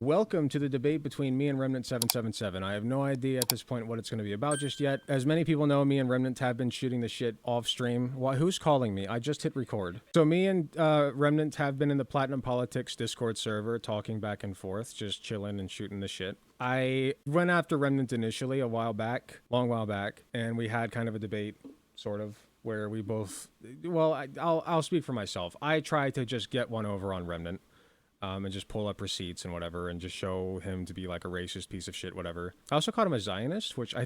Welcome to the debate between me and Remnant777. I have no idea at this point what it's going to be about just yet. As many people know, me and Remnant have been shooting the shit off stream. Who's calling me? I just hit record. So me and Remnant have been in the Platinum Politics Discord server talking back and forth, just chilling and shooting the shit. I went after Remnant initially a while back, long while back, and we had kind of a debate, sort of, where we both, well, I'll speak for myself. I tried to just get one over on Remnant. And just pull up receipts and whatever, and just show him to be like a racist piece of shit, whatever. I also called him a Zionist, which I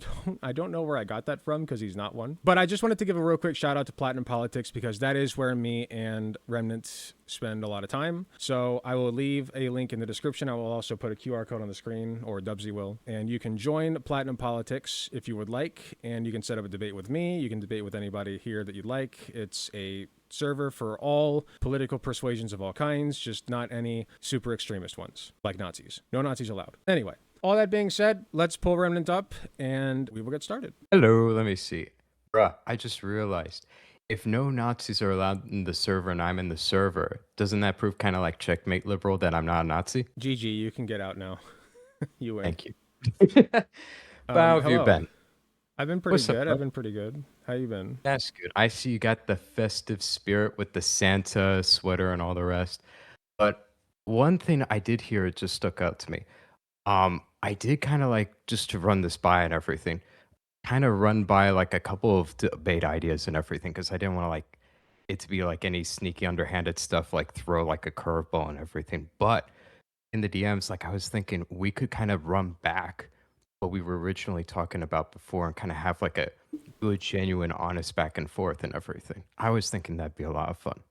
don't know where I got that from because he's not one. But I just wanted to give a real quick shout out to Platinum Politics because that is where me and Remnant spend a lot of time. So I will leave a link in the description. I will also put a QR code on the screen, or Dubsy will, and you can join Platinum Politics if you would like, and you can set up a debate with me. You can debate with anybody here that you'd like. It's a server for all political persuasions of all kinds, just not any super extremist ones, like Nazis. No Nazis allowed. Anyway, all that being said, let's pull Remnant up, and we will get started. Hello, let me see. Bruh, I just realized, if no Nazis are allowed in the server and I'm in the server, doesn't that prove kind of like checkmate liberal that I'm not a Nazi? GG, you can get out now. You win. Thank you. How have you hello. been? I've been pretty What's up, good. bro? I've been pretty good. How you been? That's good. I see you got the festive spirit with the Santa sweater and all the rest. But one thing I did hear, it just stuck out to me. I did kind of like, just to run this by and everything, kind of run by like a couple of debate ideas and everything, because I didn't want to like it to be like any sneaky underhanded stuff, like throw like a curveball and everything. But in the DMs, like I was thinking we could kind of run back what we were originally talking about before and kind of have like a good, genuine, honest back and forth and everything. I was thinking that'd be a lot of fun.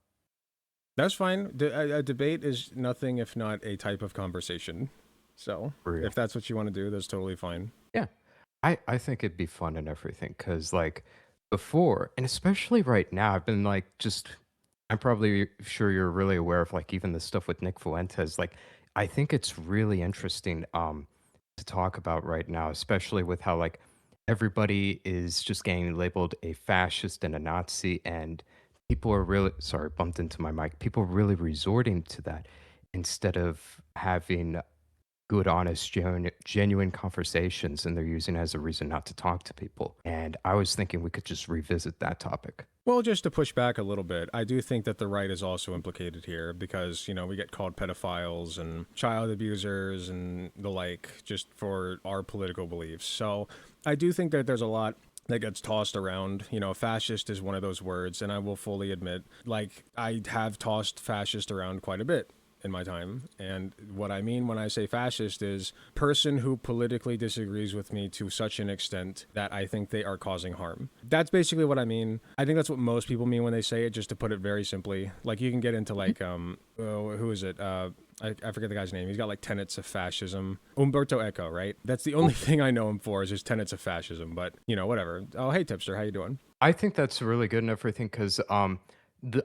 That's fine. A debate is nothing if not a type of conversation. So For real. if that's what you want to do, that's totally fine. Yeah. I think it'd be fun and everything because, like, before, and especially right now, I've been like, just, I'm probably sure you're really aware of like even the stuff with Nick Fuentes. Like, I think it's really interesting to talk about right now, especially with how like everybody is just getting labeled a fascist and a Nazi, and people are really, sorry, bumped into my mic, people are really resorting to that instead of having good, honest, genuine conversations, and they're using it as a reason not to talk to people. And I was thinking we could just revisit that topic. Well, just to push back a little bit, I do think that the right is also implicated here because, you know, we get called pedophiles and child abusers and the like just for our political beliefs. So I do think that there's a lot that gets tossed around. You know, fascist is one of those words, and I will fully admit, like, I have tossed fascist around quite a bit in my time. And what I mean when I say fascist is person who politically disagrees with me to such an extent that I think they are causing harm. That's basically what I mean. I think that's what most people mean when they say it, just to put it very simply. Like you can get into like, who is it? I forget the guy's name. He's got like tenets of fascism. Umberto Eco, right? That's the only thing I know him for is his tenets of fascism, but you know, whatever. Oh, hey Tipster, how you doing? I think that's really good and everything because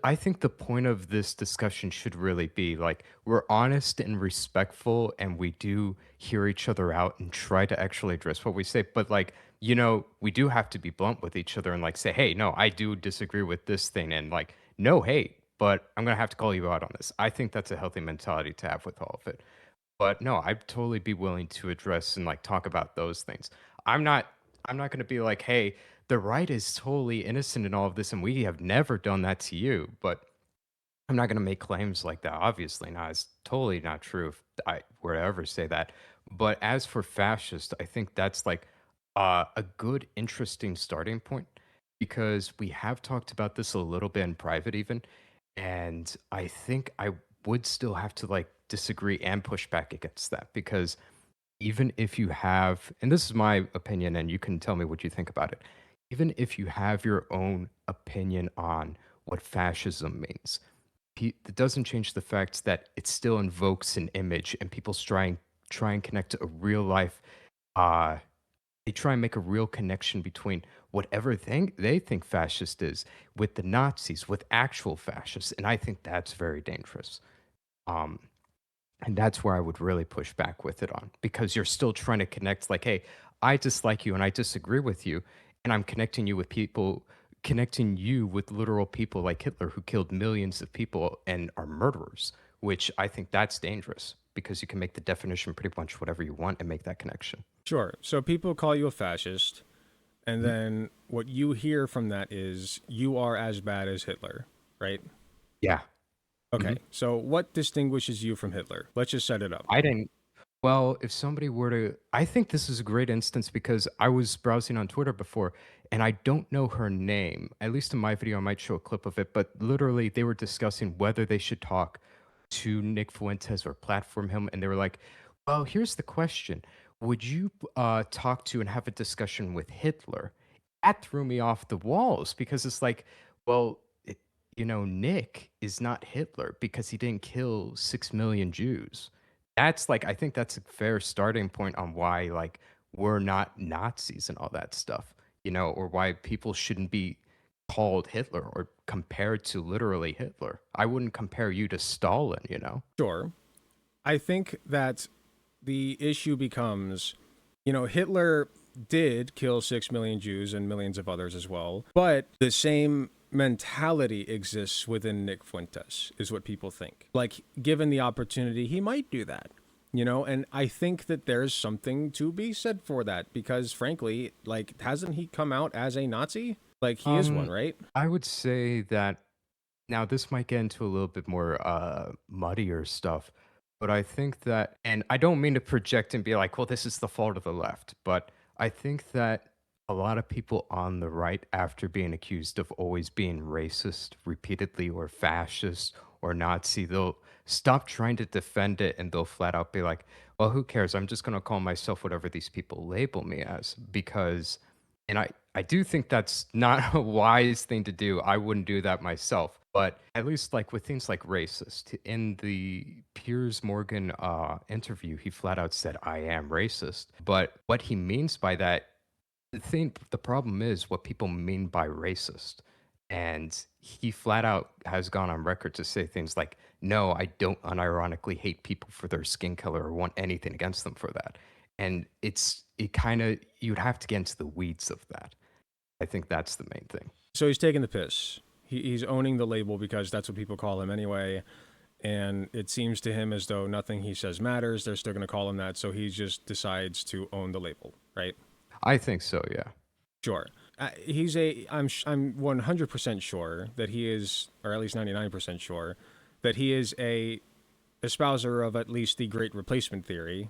I think the point of this discussion should really be like we're honest and respectful, and we do hear each other out and try to actually address what we say. But like, you know, we do have to be blunt with each other and like say, hey, no, I do disagree with this thing, and like, no hate, but I'm gonna have to call you out on this. I think that's a healthy mentality to have with all of it. But no, I'd totally be willing to address and like talk about those things. I'm not I'm not going to be like, "Hey, the right is totally innocent in all of this and we have never done that to you." But I'm not going to make claims like that. Obviously not. It's totally not true if I were to ever say that. But as for fascist, I think that's like a good, interesting starting point because we have talked about this a little bit in private, even. And I think I would still have to like disagree and push back against that because even if you have, and this is my opinion, and you can tell me what you think about it, even if you have your own opinion on what fascism means, it doesn't change the fact that it still invokes an image, and people try and connect to a real life. Uh, they try and make a real connection between whatever thing they think fascist is with the Nazis, with actual fascists, and I think that's very dangerous. Um, and that's where I would really push back with it on because you're still trying to connect, like, hey, I dislike you and I disagree with you. And I'm connecting you with people, connecting you with literal people like Hitler who killed millions of people and are murderers, which I think that's dangerous because you can make the definition pretty much whatever you want and make that connection. Sure. So people call you a fascist, and Mhm. then what you hear from that is you are as bad as Hitler, right? Yeah. Okay. Mhm. So what distinguishes you from Hitler? Let's just set it up. I didn't Well, if somebody were to I think this is a great instance because I was browsing on Twitter before and I don't know her name. At least in my video, I might show a clip of it, but literally they were discussing whether they should talk to Nick Fuentes or platform him. And they were like, well, here's the question. Would you talk to and have a discussion with Hitler? That threw me off the walls because it's like, well, Nick is not Hitler because he didn't kill 6 million Jews. That's like I think that's a fair starting point on why like we're not Nazis and all that stuff, or why people shouldn't be called Hitler or compared to literally Hitler. I wouldn't compare you to Stalin. Sure. I think that the issue becomes, Hitler did kill 6 million Jews and millions of others as well, but the same mentality exists within Nick Fuentes, is what people think. Like, given the opportunity, he might do that, and I think that there's something to be said for that because, frankly, like, hasn't he come out as a Nazi? Like, he is one, Um, right? I would say that now this might get into a little bit more muddier stuff, but I think that, and I don't mean to project and be like, well, this is the fault of the left, but I think that a lot of people on the right, after being accused of always being racist repeatedly or fascist or Nazi, they'll stop trying to defend it and they'll flat out be like, well, who cares? I'm just going to call myself whatever these people label me as because and I do think that's not a wise thing to do. I wouldn't do that myself. But at least like with things like racist, in the Piers Morgan interview, he flat out said, I am racist. But what he means by that, the problem is what people mean by racist. And he flat out has gone on record to say things like, no, I don't unironically hate people for their skin color or want anything against them for that. And it kind of, you'd have to get into the weeds of that. I think that's the main thing. So he's taking the piss. He's owning the label because that's what people call him anyway. And it seems to him as though nothing he says matters. They're still going to call him that. So he just decides to own the label, right? I think so, yeah. Sure. I'm 100% sure that he is, or at least 99% sure, that he is a espouser of at least the great replacement theory,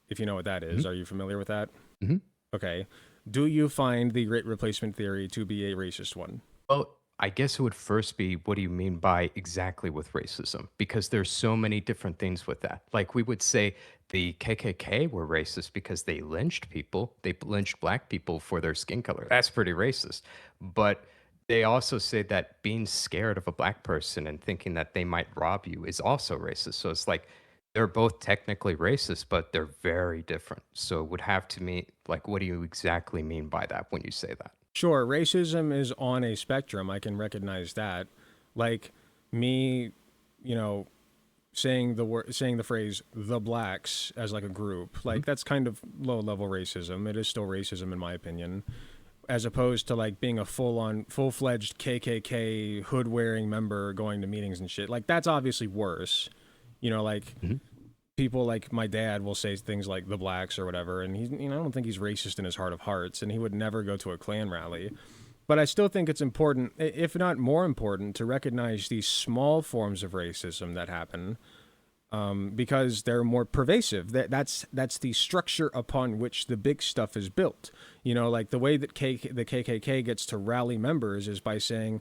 if you know what that is. Hmm. Are you familiar with that? Hmm. Okay. Do you find the great replacement theory to be a racist one? Well, I guess it would first be what do you mean by exactly with racism? Because there's so many different things with that. Like we would say the KKK were racist because they lynched people. They lynched black people for their skin color. That's pretty racist. But they also say that being scared of a black person and thinking that they might rob you is also racist. So it's like they're both technically racist, but they're very different. So it would have to mean like what do you exactly mean by that when you say that? Sure, racism is on a spectrum. I can recognize that. Like me, you know, saying the phrase "the blacks" as like a group, Mhm. like that's kind of low level racism. It is still racism in my opinion, as opposed to like being a full fledged KKK hood wearing member going to meetings and shit. Like that's obviously worse. Like Mhm. people like my dad will say things like the blacks or whatever, and I don't think he's racist in his heart of hearts, and he would never go to a Klan rally. But I still think it's important, if not more important, to recognize these small forms of racism that happen, because they're more pervasive. That's the structure upon which the big stuff is built. Like the way that the KKK gets to rally members is by saying,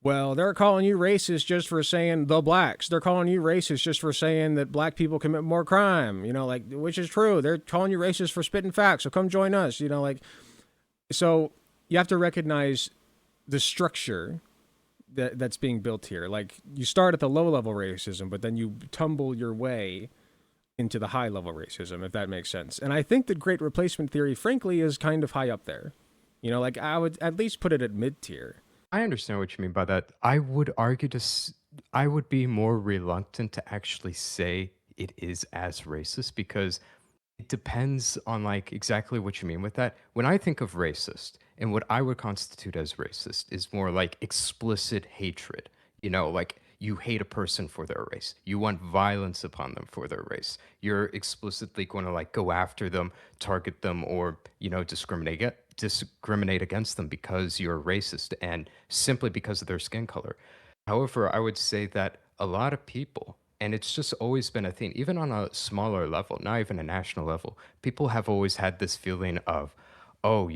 well, they're calling you racist just for saying the blacks. They're calling you racist just for saying that black people commit more crime, like, which is true. They're calling you racist for spitting facts. So come join us, like, so you have to recognize the structure that's being built here. Like you start at the low level racism, but then you tumble your way into the high level racism, if that makes sense. And I think that great replacement theory, frankly, is kind of high up there. Like I would at least put it at mid tier. I understand what you mean by that. I would argue I would be more reluctant to actually say it is as racist because it depends on like exactly what you mean with that. When I think of racist and what I would constitute as racist is more like explicit hatred. Like you hate a person for their race. You want violence upon them for their race. You're explicitly going to like go after them, target them, or discriminate against them because you're a racist and simply because of their skin color. However, I would say that a lot of people, and it's just always been a thing, even on a smaller level, not even a national level, people have always had this feeling of, oh,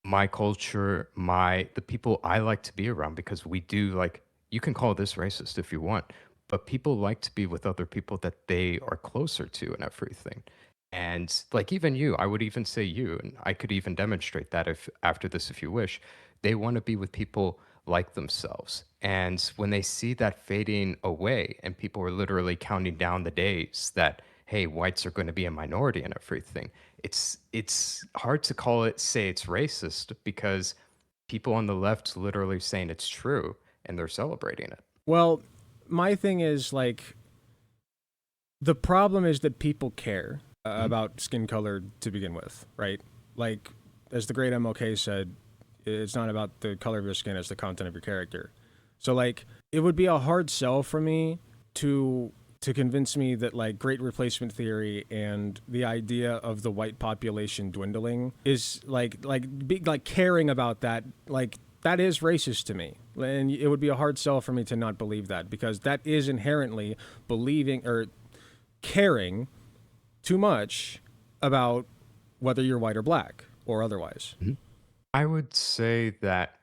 my culture, the people I like to be around, because we do like, you can call this racist if you want, but people like to be with other people that they are closer to and everything. And like even you, I would even say you, and I could even demonstrate that if after this, if you wish, they want to be with people like themselves. And when they see that fading away and people are literally counting down the days that, hey, whites are going to be a minority and everything, it's hard to say it's racist because people on the left literally saying it's true and they're celebrating it. Well, my thing is like the problem is that people care Mhm. about skin color to begin with, right? Like, as the great MLK said, it's not about the color of your skin, it's the content of your character. So, like, it would be a hard sell for me to convince me that like great replacement theory and the idea of the white population dwindling is like caring about that, like that is racist to me. And it would be a hard sell for me to not believe that, because that is inherently believing or caring too much about whether you're white or black or otherwise. Mhm. I would say that,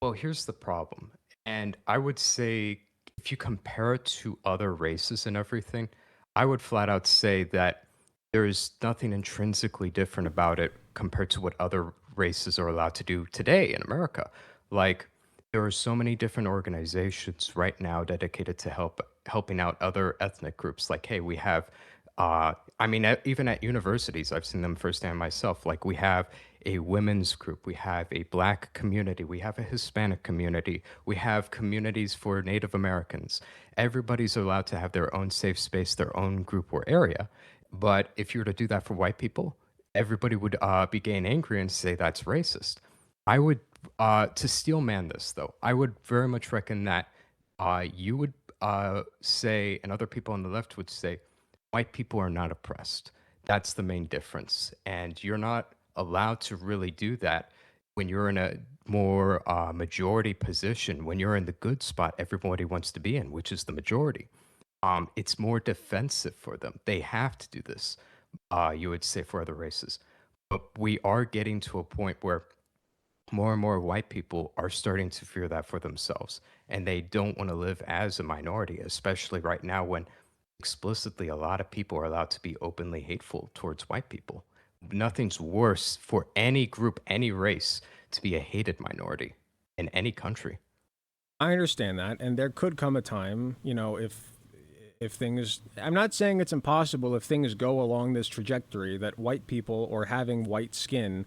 well, here's the problem. And I would say if you compare it to other races and everything, I would flat out say that there is nothing intrinsically different about it compared to what other races are allowed to do today in America. Like, there are so many different organizations right now dedicated to helping out other ethnic groups. Like, hey, we have I mean, even at universities, I've seen them firsthand myself. Like, we have a women's group, we have a black community, we have a Hispanic community, we have communities for Native Americans. Everybody's allowed to have their own safe space, their own group or area. But if you were to do that for white people, everybody would be getting angry and say that's racist. I would, to steel man this though, I would very much reckon that you would say, and other people on the left would say, white people are not oppressed. That's the main difference. And you're not allowed to really do that when you're in a more majority position, when you're in the good spot everybody wants to be in, which is the majority. It's more defensive for them. They have to do this, you would say, for other races. But we are getting to a point where more and more white people are starting to fear that for themselves. And they don't want to live as a minority, especially right now when explicitly a lot of people are allowed to be openly hateful towards white people. Nothing's worse for any group, any race, to be a hated minority in any country. I understand that, and there could come a time, if things, I'm not saying it's impossible, if things go along this trajectory that white people or having white skin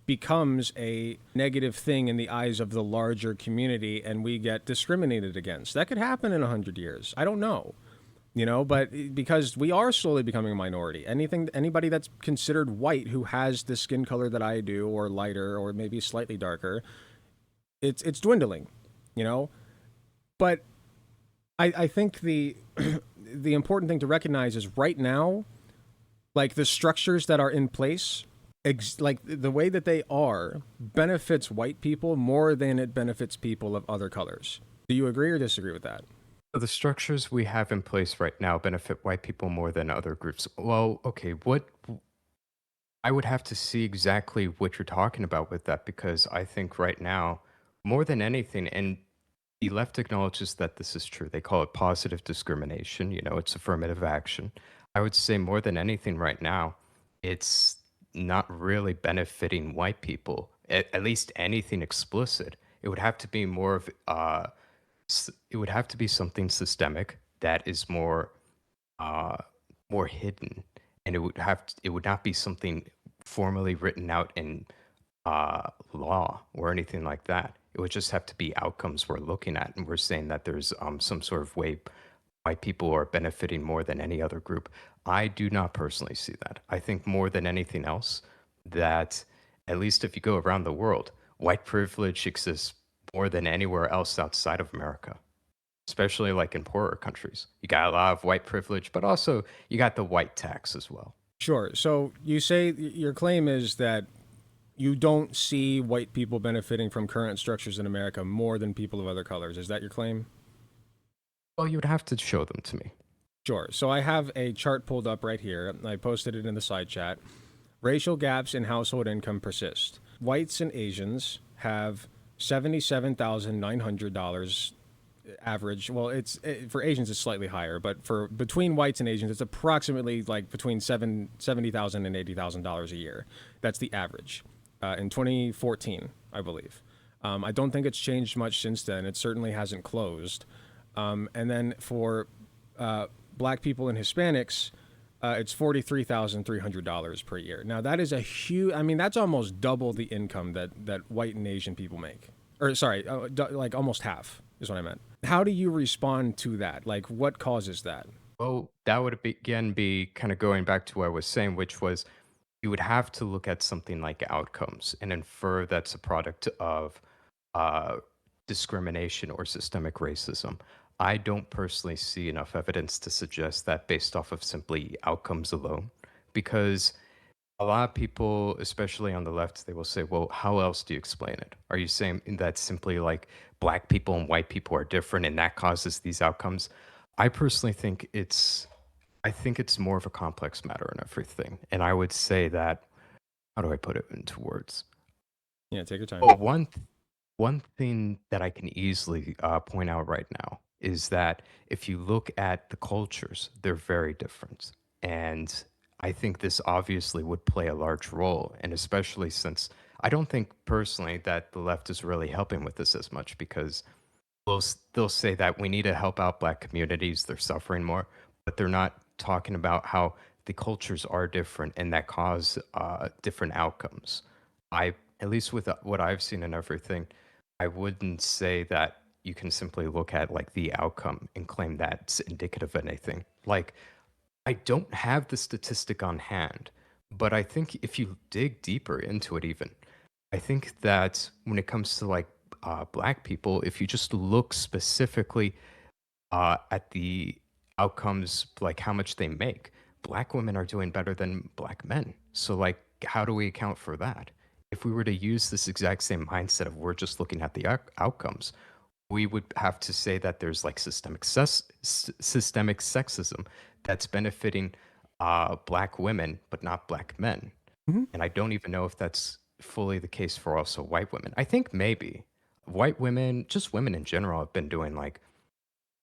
becomes a negative thing in the eyes of the larger community and we get discriminated against. That could happen in 100 years. I don't know. But because we are slowly becoming a minority, anybody that's considered white who has the skin color that I do, or lighter, or maybe slightly darker, it's dwindling, you know. But I think the the important thing to recognize is right now, like the structures that are in place, like the way that they are, benefits white people more than it benefits people of other colors. Do you agree or disagree with that? The structures we have in place right now benefit white people more than other groups. Well, okay, what I would have to see exactly what you're talking about with that because I think right now, more than anything, and the left acknowledges that this is true. They call it positive discrimination. It's affirmative action. I would say more than anything right now, it's not really benefiting white people, at least anything explicit. It would have to be more of, it would have to be something systemic that is uh, more hidden, and it would not be something formally written out in law or anything like that. It would just have to be outcomes we're looking at, and we're saying that there's some sort of way white people are benefiting more than any other group. I do not personally see that. I think more than anything else, that at least if you go around the world, white privilege exists more than anywhere else outside of America. especially like in poorer countries. You got a lot of white privilege, but also you got the white tax as well. Sure. So you say your claim is that you don't see white people benefiting from current structures in America more than people of other colors. Is that your claim? Well, you would have to show them to me. Sure. So I have a chart pulled up right here. I posted it in the side chat. Racial gaps in household income persist. Whites and Asians have $77,900 average. Well, for Asians it's slightly higher, but for between whites and Asians it's approximately like between $70,000 and $80,000 a year. That's the average in 2014, I believe. I don't think it's changed much since then. It certainly hasn't closed. And then for black people and Hispanics, it's $43,300 per year. Now that is a huge. I mean, that's almost double the income that white and Asian people make. Or sorry, like almost half is what I meant. How do you respond to that? Like, what causes that? Well, that would again be kind of going back to what I was saying, which was you would have to look at something like outcomes and infer that's a product of uh, discrimination or systemic racism. I don't personally see enough evidence to suggest that based off of simply outcomes alone, because a lot of people, especially on the left, they will say, well, how else do you explain it? Are you saying that simply like black people and white people are different and that causes these outcomes? I personally think it's more of a complex matter and everything. And I would say that, how do I put it into words? Yeah, take your time. Well, one thing that I can easily point out right now is that if you look at the cultures, they're very different. And I think this obviously would play a large role. And especially since I don't think personally that the left is really helping with this as much because they'll say that we need to help out black communities, they're suffering more, but they're not talking about how the cultures are different and that cause different outcomes. I, at least with what I've seen and everything, I wouldn't say that you can simply look at like the outcome and claim that's indicative of anything. Like, I don't have the statistic on hand, but I think if you dig deeper into it, even, I think that when it comes to like black people, if you just look specifically at the outcomes, like how much they make, black women are doing better than black men. So, like, how do we account for that? If we were to use this exact same mindset of we're just looking at the outcomes, we would have to say that there's like systemic sexism that's benefiting black women, but not black men. Mhm. And I don't even know if that's fully the case for also white women. I think maybe white women, just women in general, have been doing like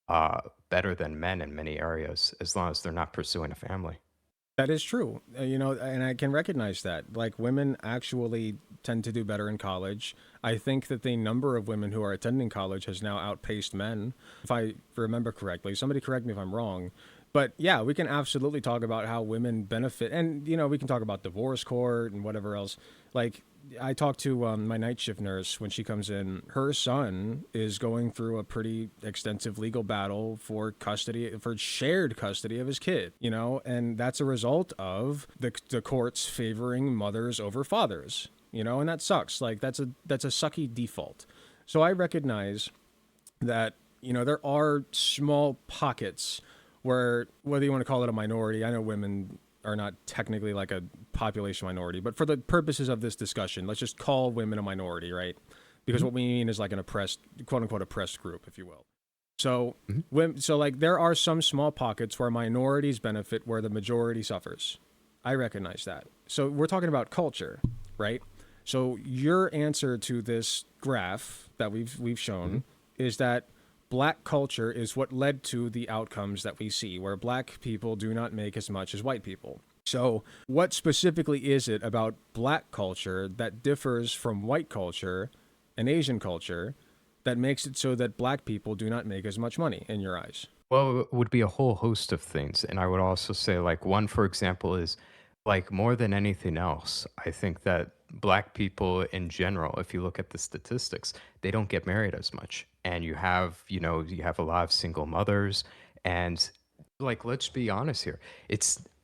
uh, better than men in many areas as long as they're not pursuing a family. That is true. And I can recognize that. Like, women actually tend to do better in college. I think that the number of women who are attending college has now outpaced men, if I remember correctly. Somebody correct me if I'm wrong. But yeah, we can absolutely talk about how women benefit. And, we can talk about divorce court and whatever else. Like, I talked to my night shift nurse when she comes in. Her son is going through a pretty extensive legal battle for custody, for shared custody of his kid, and that's a result of the courts favoring mothers over fathers, and that sucks. Like, that's a sucky default. So I recognize that, there are small pockets where, whether you want to call it a minority, I know women are not technically like a population minority, but for the purposes of this discussion, let's just call women a minority, right? Because Mhm, what we mean is like an oppressed, quote unquote, oppressed group, if you will. So, mhm. so like there are some small pockets where minorities benefit, where the majority suffers. I recognize that. So we're talking about culture, right? So your answer to this graph that we've shown is that black culture is what led to the outcomes that we see, where black people do not make as much as white people. So, what specifically is it about black culture that differs from white culture and Asian culture that makes it so that black people do not make as much money in your eyes? Well, it would be a whole host of things. And I would also say, like, one, for example, is like more than anything else, I think that black people in general, if you look at the statistics, they don't get married as much. And you have a lot of single mothers. And like, let's be honest here.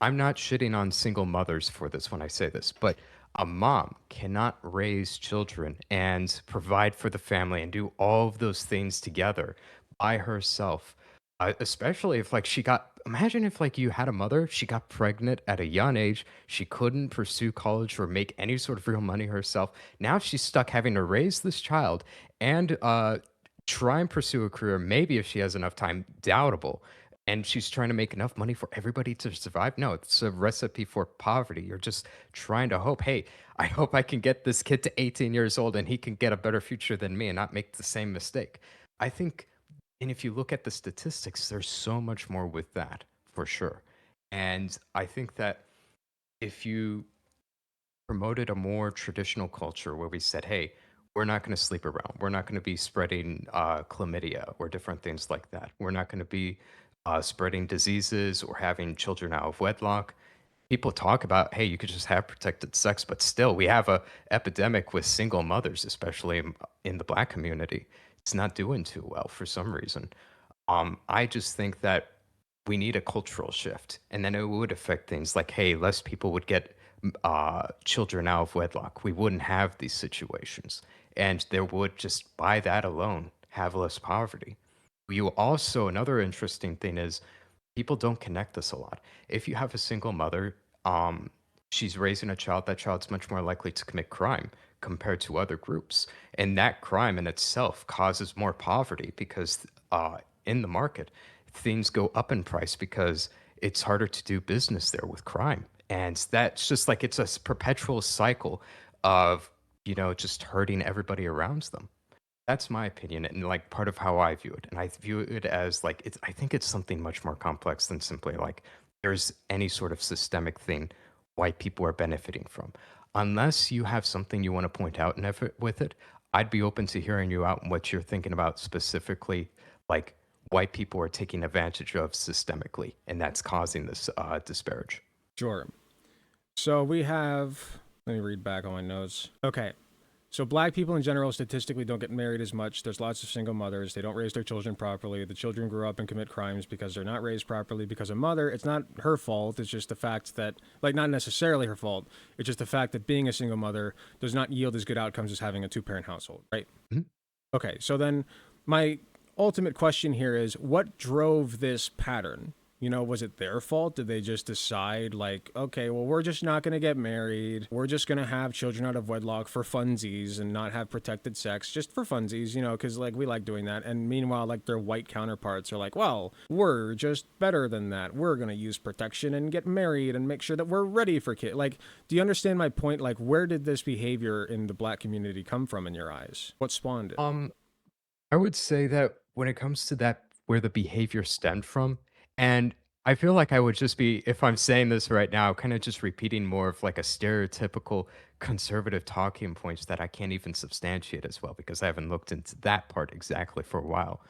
I'm not shitting on single mothers for this when I say this, but a mom cannot raise children and provide for the family and do all of those things together by herself, especially if like she got imagine if like you had a mother, she got pregnant at a young age, she couldn't pursue college or make any sort of real money herself. Now she's stuck having to raise this child and try and pursue a career, maybe if she has enough time, doubtable. And she's trying to make enough money for everybody to survive. No, it's a recipe for poverty. You're just trying to hope, hey, I hope I can get this kid to 18 years old and he can get a better future than me and not make the same mistake. I think, and if you look at the statistics, there's so much more with that for sure. And I think that if you promoted a more traditional culture where we said, hey, we're not going to sleep around. We're not going to be spreading chlamydia or different things like that. We're not going to be spreading diseases or having children out of wedlock. People talk about, hey, you could just have protected sex, but still, we have a epidemic with single mothers, especially in the Black community. It's not doing too well for some reason. I just think that we need a cultural shift, and then it would affect things like, hey, less people would get children out of wedlock. We wouldn't have these situations, and there would just by that alone have less poverty. You also another interesting thing is people don't connect this a lot. If you have a single mother, she's raising a child. That child's much more likely to commit crime compared to other groups, and that crime in itself causes more poverty because in the market, things go up in price because it's harder to do business there with crime, and that's just like it's a perpetual cycle of just hurting everybody around them. That's my opinion and, like, part of how I view it, and I view it as, like, I think it's something much more complex than simply, like, there's any sort of systemic thing white people are benefiting from. Unless you have something you wanna point out and effort with it, I'd be open to hearing you out and what you're thinking about specifically, like, white people are taking advantage of systemically, and that's causing this, disparage. Sure. So we have, let me read back on my notes. Okay. So black people in general statistically don't get married as much. There's lots of single mothers. They don't raise their children properly. The children grow up and commit crimes because they're not raised properly because a mother, it's not her fault. It's just the fact that, like, not necessarily her fault. It's just the fact that being a single mother does not yield as good outcomes as having a two-parent household, right? Mhm. Okay. So then my ultimate question here is what drove this pattern? Was it their fault? Did they just decide, like, okay, well, we're just not going to get married. We're just going to have children out of wedlock for funsies and not have protected sex just for funsies, because, like, we like doing that. And meanwhile, like, their white counterparts are like, well, we're just better than that. We're going to use protection and get married and make sure that we're ready for kids. Like, do you understand my point? Like, where did this behavior in the black community come from in your eyes? What spawned it? Um, I would say that when it comes to that, where the behavior stemmed from, and I feel like I would just be, if I'm saying this right now, kind of just repeating more of like a stereotypical conservative talking points that I can't even substantiate as well because I haven't looked into that part exactly for a while.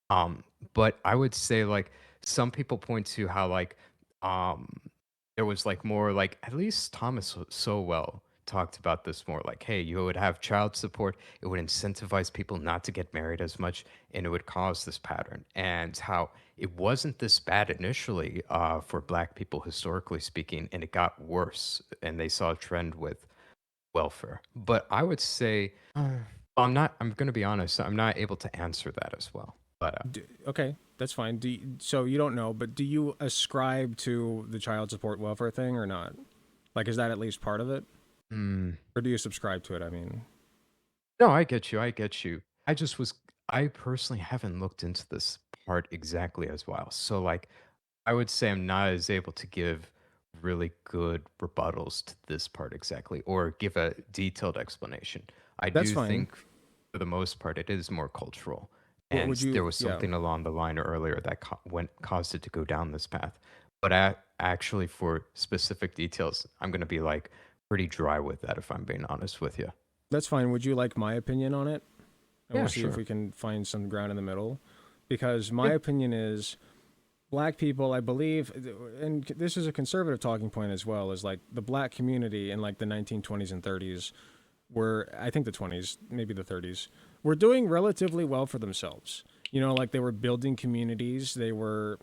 Um, but I would say like some people point to how like um there was like more like at least Thomas Sowell talked about this more like, hey, you would have child support, it would incentivize people not to get married as much, and it would cause this pattern. And how it wasn't this bad initially for Black people, historically speaking, and it got worse, and they saw a trend with welfare. But I would say, I'm going to be honest, I'm not able to answer that as well. But Okay, that's fine. So you don't know, but do you ascribe to the child support welfare thing or not? Like, is that at least part of it? mm, Or do you subscribe to it? I mean, no, I get you. I get you. I personally haven't looked into this part exactly as well. So, like, I would say I'm not as able to give really good rebuttals to this part exactly or give a detailed explanation. I that's do fine. think for the most part it is more cultural. What And would there you, was yeah, something along the line earlier that caused it to go down this path. But actually, for specific details, I'm going to be like pretty dry with that if I'm being honest with you. that's fine. Would you like my opinion on it? And we'll Yeah, see if sure. we can find some ground in the middle. Because my Yeah. opinion is black people, I believe, and this is a conservative talking point as well, is like the black community in like the 1920s and 30s were, I think the 20s, maybe the 30s, were doing relatively well for themselves. Like they were building communities, they were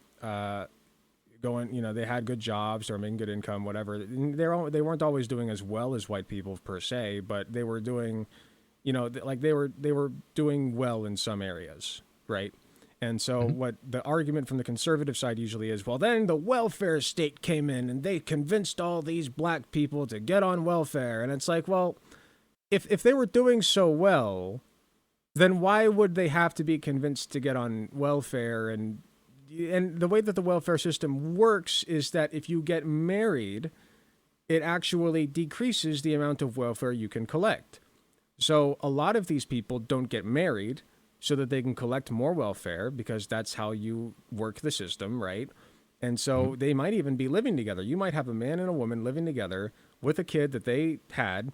going, they had good jobs or making good income, whatever. They weren't always doing as well as white people per se, but they were doing, like they were doing well in some areas, right? And so, Mhm. what the argument from the conservative side usually is, well, then the welfare state came in and they convinced all these black people to get on welfare. And it's like, well, if they were doing so well, then why would they have to be convinced to get on welfare? And the way that the welfare system works is that if you get married, it actually decreases the amount of welfare you can collect. So a lot of these people don't get married so that they can collect more welfare because that's how you work the system, right? And Mhm. so they might even be living together. You might have a man and a woman living together with a kid that they had,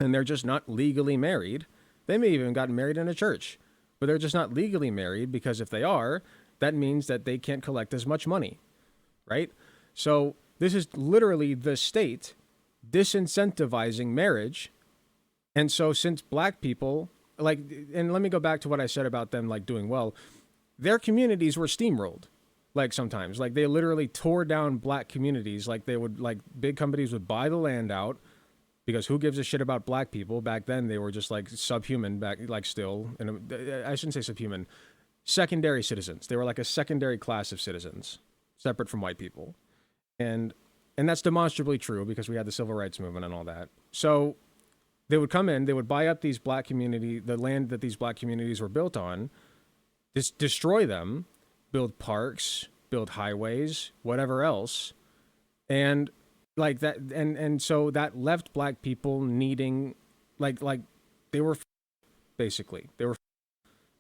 and they're just not legally married. They may even gotten married in a church, but they're just not legally married because if they are, that means that they can't collect as much money, right? So this is literally the state disincentivizing marriage. And so since black people, like, and let me go back to what I said about them like doing well, their communities were steamrolled. Like sometimes, like they literally tore down black communities. Like they would, like big companies would buy the land out because who gives a shit about black people? Back then, they were just like subhuman. Back like still, and I shouldn't say subhuman, secondary citizens. They were like a secondary class of citizens, separate from white people, and and that's demonstrably true because we had the civil rights movement and all that. So they would come in, they would buy up these black community, the land that these black communities were built on, just destroy them, build parks, build highways, whatever else, and like that, and so that left black people needing, like they were basically they were,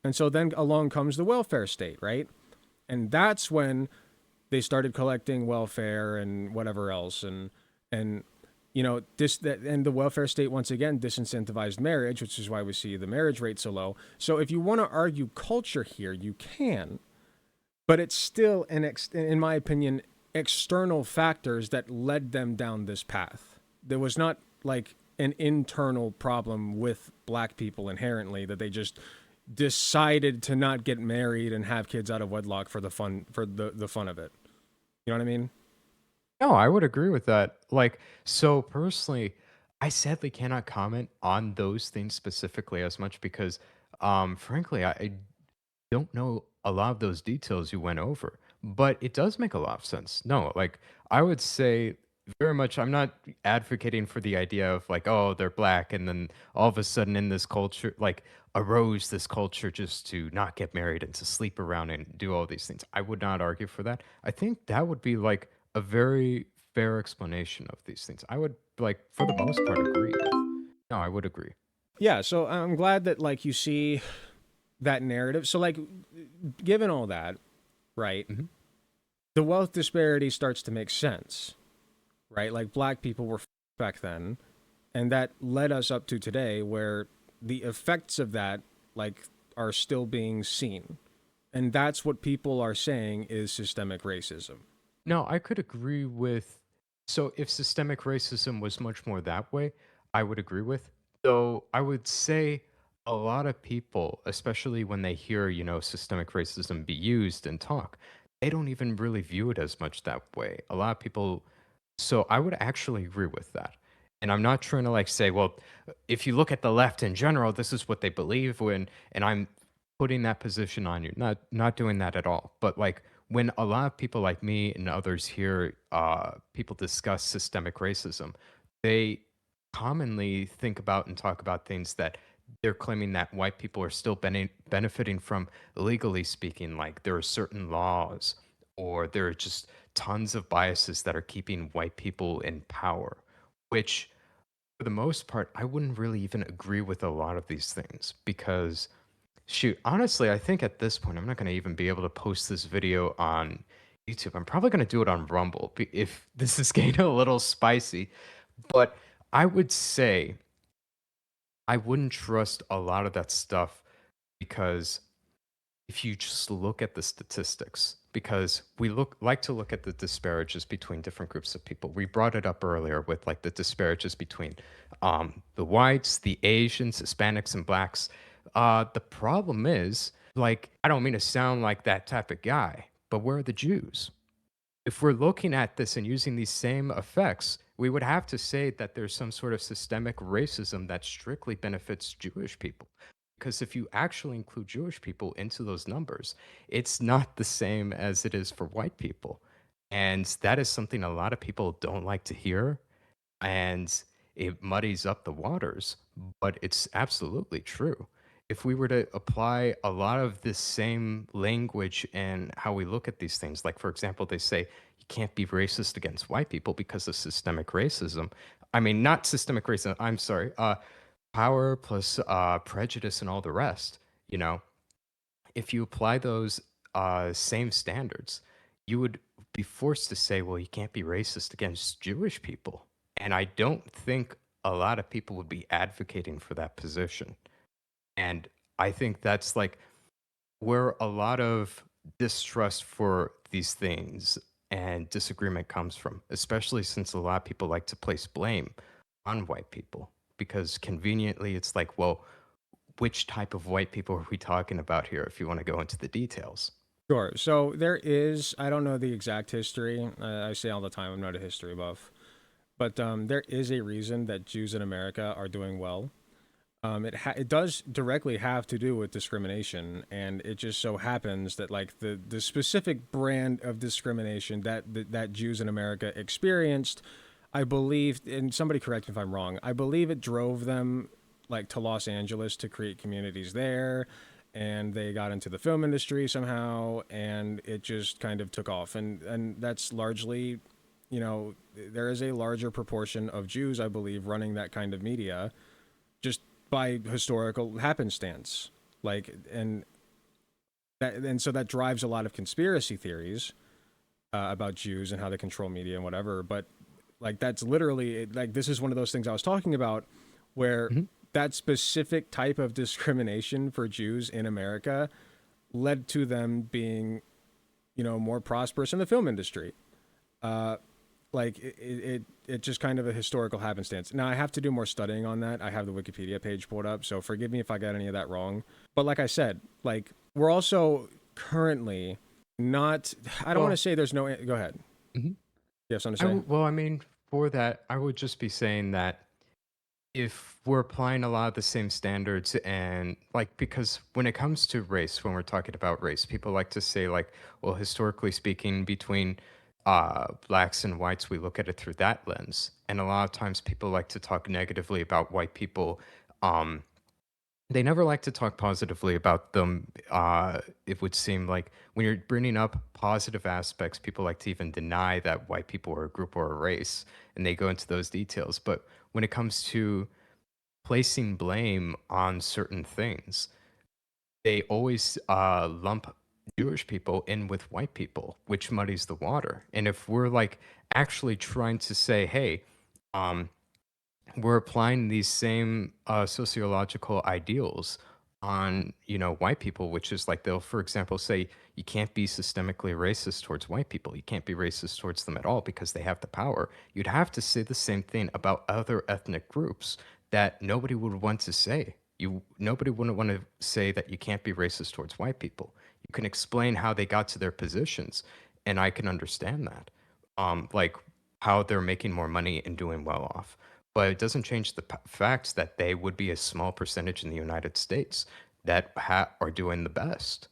and so then along comes the welfare state, right? And that's when they started collecting welfare and whatever else, and you know this that and the welfare state once again disincentivized marriage, which is why we see the marriage rate so low. So if you want to argue culture here, you can, but it's still in my opinion, external factors that led them down this path. There was not like an internal problem with black people inherently that they just decided to not get married and have kids out of wedlock for the fun of it. You know what I mean? No, I would agree with that. Like, so personally, I sadly cannot comment on those things specifically as much because, frankly, I don't know a lot of those details you went over, but it does make a lot of sense. No, like I would say very much I'm not advocating for the idea of like, oh, they're black and then all of a sudden in this culture like arose this culture just to not get married and to sleep around and do all these things. I would not argue for that. I think that would be like a very fair explanation of these things. I would like for the most part agree with. No, I would agree. Yeah, so I'm glad that like you see that narrative. So like given all that, right? Hmm. The wealth disparity starts to make sense, right? Like black people were back then, and that led us up to today where the effects of that like are still being seen. And that's what people are saying is systemic racism. No, I could agree with. So, if systemic racism was much more that way, I would agree with. Though I would say a lot of people, especially when they hear, systemic racism be used and talk, they don't even really view it as much that way. A lot of people. So, I would actually agree with that. And I'm not trying to like say, well, if you look at the left in general, this is what they believe and I'm putting that position on you. Not doing that at all. But like when a lot of people like me and others hear people discuss systemic racism, they commonly think about and talk about things that they're claiming that white people are still benefiting from legally speaking, like there are certain laws or there are just tons of biases that are keeping white people in power, which for the most part, I wouldn't really even agree with a lot of these things because shoot, honestly, I think at this point, I'm not going to even be able to post this video on YouTube. I'm probably going to do it on Rumble if this is getting a little spicy. But I would say I wouldn't trust a lot of that stuff because if you just look at the statistics, because we like to look at the disparages between different groups of people. We brought it up earlier with like the disparages between the whites, the Asians, Hispanics, and blacks. The problem is, like, I don't mean to sound like that type of guy, but where are the Jews? If we're looking at this and using these same effects, we would have to say that there's some sort of systemic racism that strictly benefits Jewish people Because if you actually include Jewish people into those numbers, it's not the same as it is for white people. And that is something a lot of people don't like to hear, and it muddies up the waters, but it's absolutely true. If we were to apply a lot of this same language and how we look at these things, like for example, they say you can't be racist against white people because of systemic racism. I mean, not systemic racism, I'm sorry, power plus prejudice and all the rest, you know, if you apply those same standards, you would be forced to say, well, you can't be racist against Jewish people. And I don't think a lot of people would be advocating for that position. And I think that's like where a lot of distrust for these things and disagreement comes from, especially since a lot of people like to place blame on white people because conveniently it's like, well, which type of white people are we talking about here if you want to go into the details? Sure. So there is, I don't know the exact history. I say all the time, I'm not a history buff, but there is a reason that Jews in America are doing well. It does directly have to do with discrimination, and it just so happens that like the specific brand of discrimination that Jews in America experienced, I believe, and somebody correct me if I'm wrong, I believe it drove them like to Los Angeles to create communities there, and they got into the film industry somehow, and it just kind of took off, and that's largely, you know, there is a larger proportion of Jews, I believe, running that kind of media just by historical happenstance. Like, and so that drives a lot of conspiracy theories about Jews and how they control media and whatever. But like, that's literally like, this is one of those things I was talking about where Mhm. that specific type of discrimination for Jews in America led to them being, you know, more prosperous in the film industry. Uh, like it just kind of a historical happenstance. Now I have to do more studying on that. I have the Wikipedia page pulled up, so forgive me if I got any of that wrong. But like I said, like we're also currently not. I don't want to Well, say there's no. Go ahead. mhm. You have something to say? Well, I mean, for that, I would just be saying that if we're applying a lot of the same standards and like because when it comes to race, when we're talking about race, people like to say like, well, historically speaking, between blacks and whites, we look at it through that lens. And a lot of times people like to talk negatively about white people. Um, They never like to talk positively about them. It would seem like when you're bringing up positive aspects, people like to even deny that white people are a group or a race, and they go into those details. But when it comes to placing blame on certain things, they always lump Jewish people in with white people, which muddies the water. And if we're like actually trying to say, hey, um, we're applying these same sociological ideals on white people, which is like they'll for example say you can't be systemically racist towards white people, you can't be racist towards them at all because they have the power. You'd have to say the same thing about other ethnic groups that nobody would want to say. Nobody wouldn't want to say that you can't be racist towards white people. You can explain how they got to their positions, and I can understand that, like how they're making more money and doing well off, but it doesn't change the facts that they would be a small percentage in the United States that are doing the best.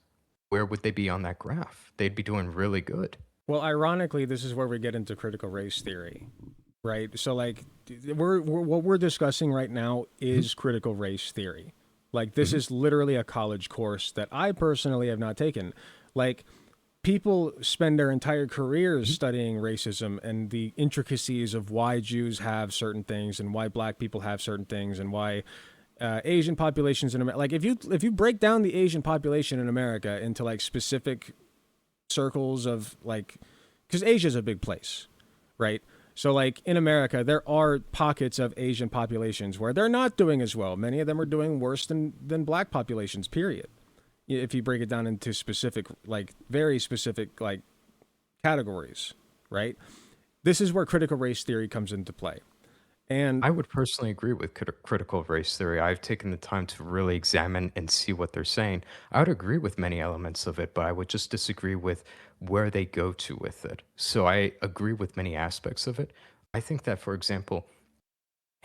Where would they be on that graph? They'd be doing really good. Well, ironically, this is where we get into critical race theory, right? So like what we're discussing right now Mhm, is critical race theory. Like this mhm, is literally a college course that I personally have not taken. Like people spend their entire careers mhm. studying racism and the intricacies of why Jews have certain things and why black people have certain things and why Asian populations in America. Like if you break down the Asian population in America into like specific circles of like, because Asia is a big place, right? So like in America, there are pockets of Asian populations where they're not doing as well. Many of them are doing worse than black populations. Period. If you break it down into specific, like very specific, like categories, right? This is where critical race theory comes into play. And I would personally agree with critical race theory. I've taken the time to really examine and see what they're saying. I would agree with many elements of it, but I would just disagree with where they go to with it. So I agree with many aspects of it. I think that, for example,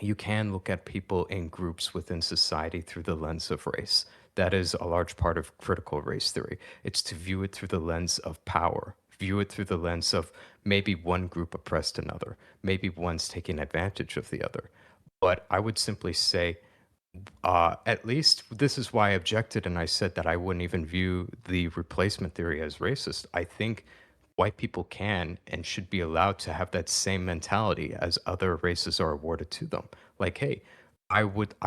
you can look at people in groups within society through the lens of race. That is a large part of critical race theory. It's to view it through the lens of power, view it through the lens of maybe one group oppressed another, maybe one's taking advantage of the other. But I would simply say, at least this is why I objected, and I said that I wouldn't even view the replacement theory as racist. I think white people can and should be allowed to have that same mentality as other races are awarded to them. Like, hey, I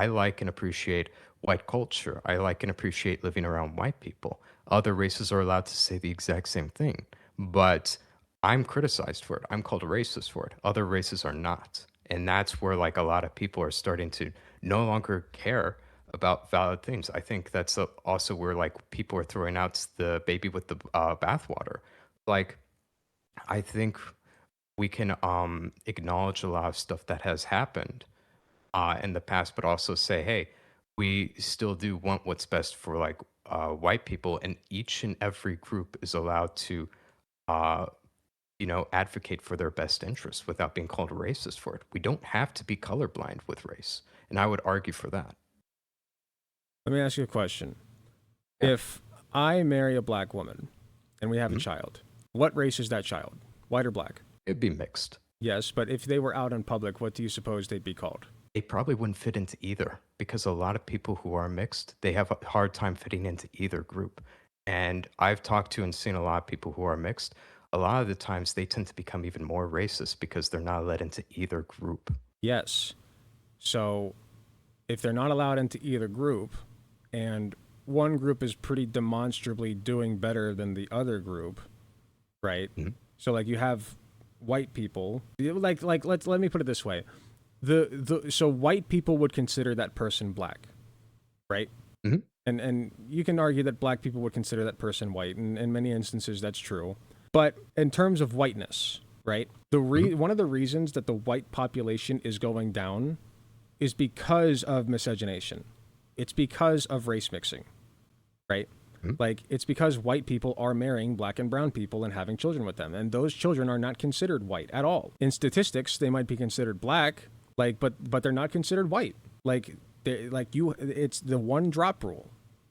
like and appreciate white culture. I like and appreciate living around white people. Other races are allowed to say the exact same thing, but I'm criticized for it. I'm called a racist for it. Other races are not. And that's where like a lot of people are starting to no longer care about valid things. I think that's also where like people are throwing out the baby with the bathwater. Like I think we can acknowledge a lot of stuff that has happened in the past, but also say, hey, we still do want what's best for like white people, and each and every group is allowed to uh, advocate for their best interests without being called racist for it. We don't have to be colorblind with race, and I would argue for that. Let me ask you a question. Yeah. If I marry a black woman and we have a Mhm. child, what race is that child? White or black? It'd be mixed. Yes, but if they were out in public, what do you suppose they'd be called? They probably wouldn't fit into either because a lot of people who are mixed, they have a hard time fitting into either group. And I've talked to and seen a lot of people who are mixed. A lot of the times they tend to become even more racist because they're not let into either group. Yes. So if they're not allowed into either group, and one group is pretty demonstrably doing better than the other group, right? Mhm. So like you have white people, like let me put it this way. So white people would consider that person black, right? Mhm. And you can argue that black people would consider that person white, and in many instances that's true. But in terms of whiteness, right? Mhm. One of the reasons that the white population is going down is because of miscegenation. It's because of race mixing, right? Mhm. Like it's because white people are marrying black and brown people and having children with them, and those children are not considered white at all. In statistics, they might be considered black, like but they're not considered white. It's the one drop rule,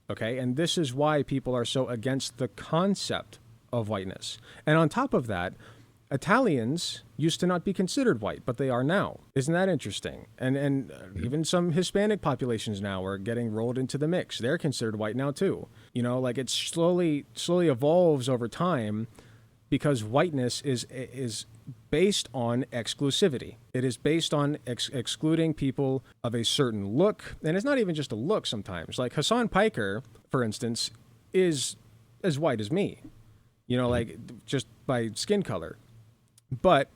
okay? And this is why people are so against the concept of whiteness. And on top of that, Italians used to not be considered white, but they are now. Isn't that interesting? And Mhm. even some Hispanic populations now are getting rolled into the mix. They're considered white now too. You know, like it slowly evolves over time because whiteness is based on exclusivity. It is based on excluding people of a certain look, and it's not even just a look sometimes. Like Hassan Piker, for instance, is as white as me. You know, Mhm. like just by skin color. But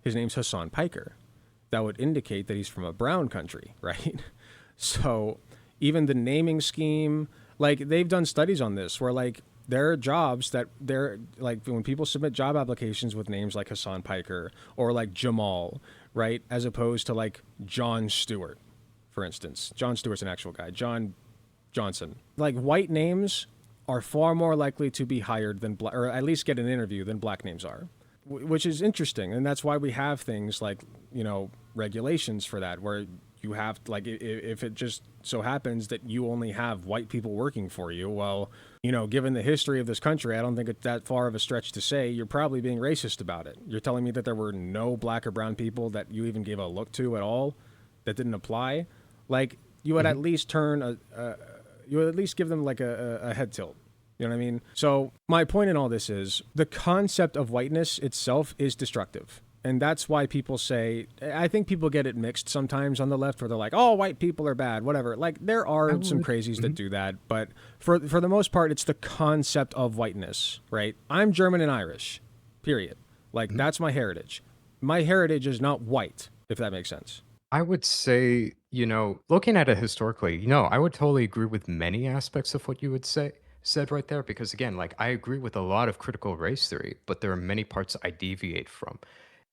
his name's Hassan Piker. That would indicate that he's from a brown country, right? So even the naming scheme, like they've done studies on this where like there are jobs that they're like when people submit job applications with names like Hassan Piker or like Jamal, right? As opposed to like John Stewart, for instance. John Stewart's an actual guy. John Johnson. Like white names are far more likely to be hired than black, or at least get an interview than black names are, which is interesting. And that's why we have things like, regulations for that, where you have, like, if it just so happens that you only have white people working for you, well, given the history of this country, I don't think it's that far of a stretch to say you're probably being racist about it. You're telling me that there were no black or brown people that you even gave a look to at all that didn't apply? Like, you would at Mhm. least you would at least give them like a head tilt. You know what I mean? So my point in all this is the concept of whiteness itself is destructive. And that's why people say, I think people get it mixed sometimes on the left where they're like, oh, white people are bad, whatever. Like there I are some would. crazies that Mhm. do that. But for the most part, it's the concept of whiteness, right? I'm German and Irish, period. Like Mhm. that's my heritage. My heritage is not white, if that makes sense. I would say, looking at it historically, I would totally agree with many aspects of what you would say said right there because again, like I agree with a lot of critical race theory, but there are many parts I deviate from.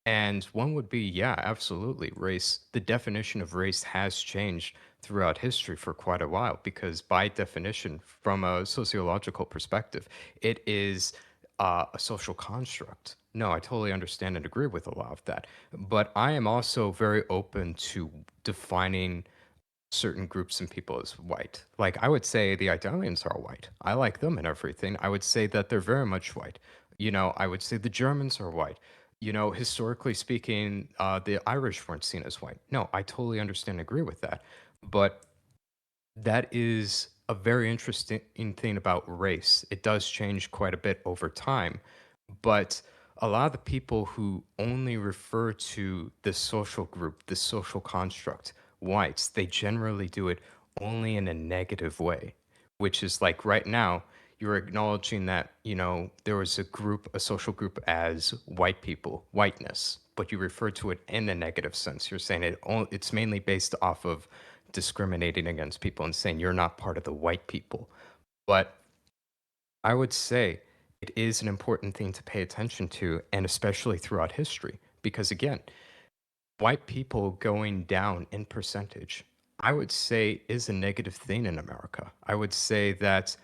And one would be, yeah, absolutely. Race, the definition of race has changed throughout history for quite a while because, by definition, from a sociological perspective, it is a social construct. No, I totally understand and agree with a lot of that. But I am also very open to defining certain groups and people as white. Like I would say the Italians are white. I like them and everything. I would say that they're very much white. I would say the Germans are white. Historically speaking, the Irish weren't seen as white. No, I totally understand and agree with that. But that is a very interesting thing about race. It does change quite a bit over time, but a lot of the people who only refer to this social group, this social construct, whites, they generally do it only in a negative way, which is like right now, you're acknowledging that, there was a social group as white people, whiteness, but you refer to it in a negative sense. You're saying it's mainly based off of discriminating against people and saying you're not part of the white people. But I would say it is an important thing to pay attention to, and especially throughout history, because again, white people going down in percentage, I would say is a negative thing in America. I would say that,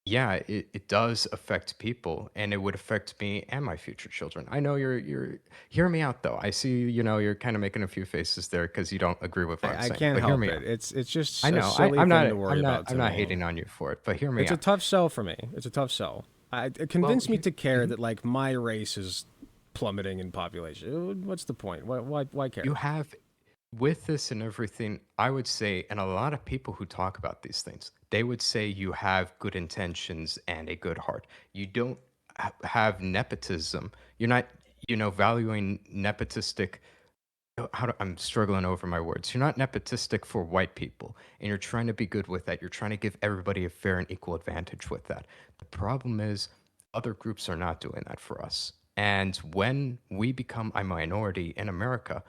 yeah, it does affect people and it would affect me and my future children. I know you're hear me out though. I see, you're kind of making a few faces there because you don't agree with what I'm I saying, can't but hear help me it. out. It's I just a know. silly I'm thing not to worry I'm not about I'm to not me. hating on you for it, but hear me It's a out. tough sell for me. It's a tough sell. It Well, convinced me to care that like my race is plummeting in population. What's the point? Why you care? have with this and everything, I would say, and a lot of people who talk about these things, they would say you have good intentions and a good heart. You don't have nepotism. You're not, valuing nepotistic. I'm struggling over my words. You're not nepotistic for white people, and you're trying to be good with that. You're trying to give everybody a fair and equal advantage with that. The problem is, other groups are not doing that for us. And when we become a minority in America,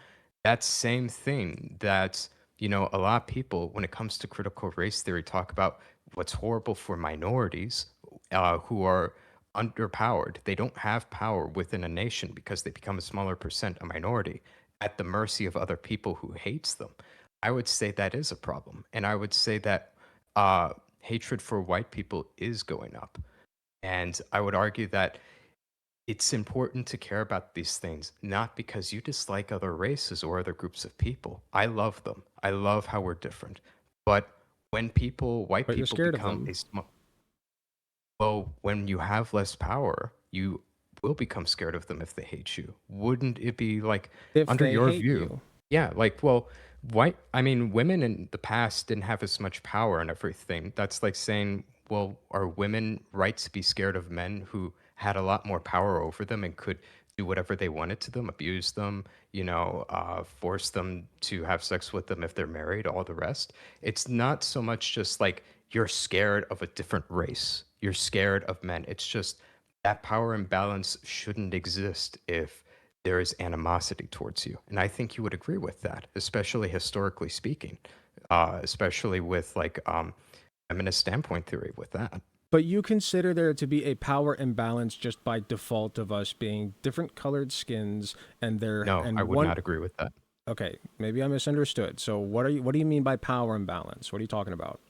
that same thing that, a lot of people, when it comes to critical race theory, talk about what's horrible for minorities who are underpowered. They don't have power within a nation because they become a smaller percent, a minority, at the mercy of other people who hates them. I would say that is a problem. And I would say that hatred for white people is going up. And I would argue that it's important to care about these things, not because you dislike other races or other groups of people. I love them. I love how we're different. But when white But you're people scared of become them. well, when you have less power, you will become scared of them if they hate you. Wouldn't it be like If under they your hate view? you, Yeah, like, well, I mean, women in the past didn't have as much power and everything. That's like saying, well, are women right to be scared of men who had a lot more power over them and could do whatever they wanted to them, abuse them, force them to have sex with them if they're married, all the rest? It's not so much just like you're scared of a different race. You're scared of men. It's just that power imbalance shouldn't exist if there is animosity towards you. And I think you would agree with that, especially historically speaking, especially with like feminist standpoint theory with that. but you consider there to be a power imbalance just by default of us being different colored skins and there No, I and would one. not agree with that. Okay, maybe I misunderstood. So what do you mean by power imbalance? What are you talking about?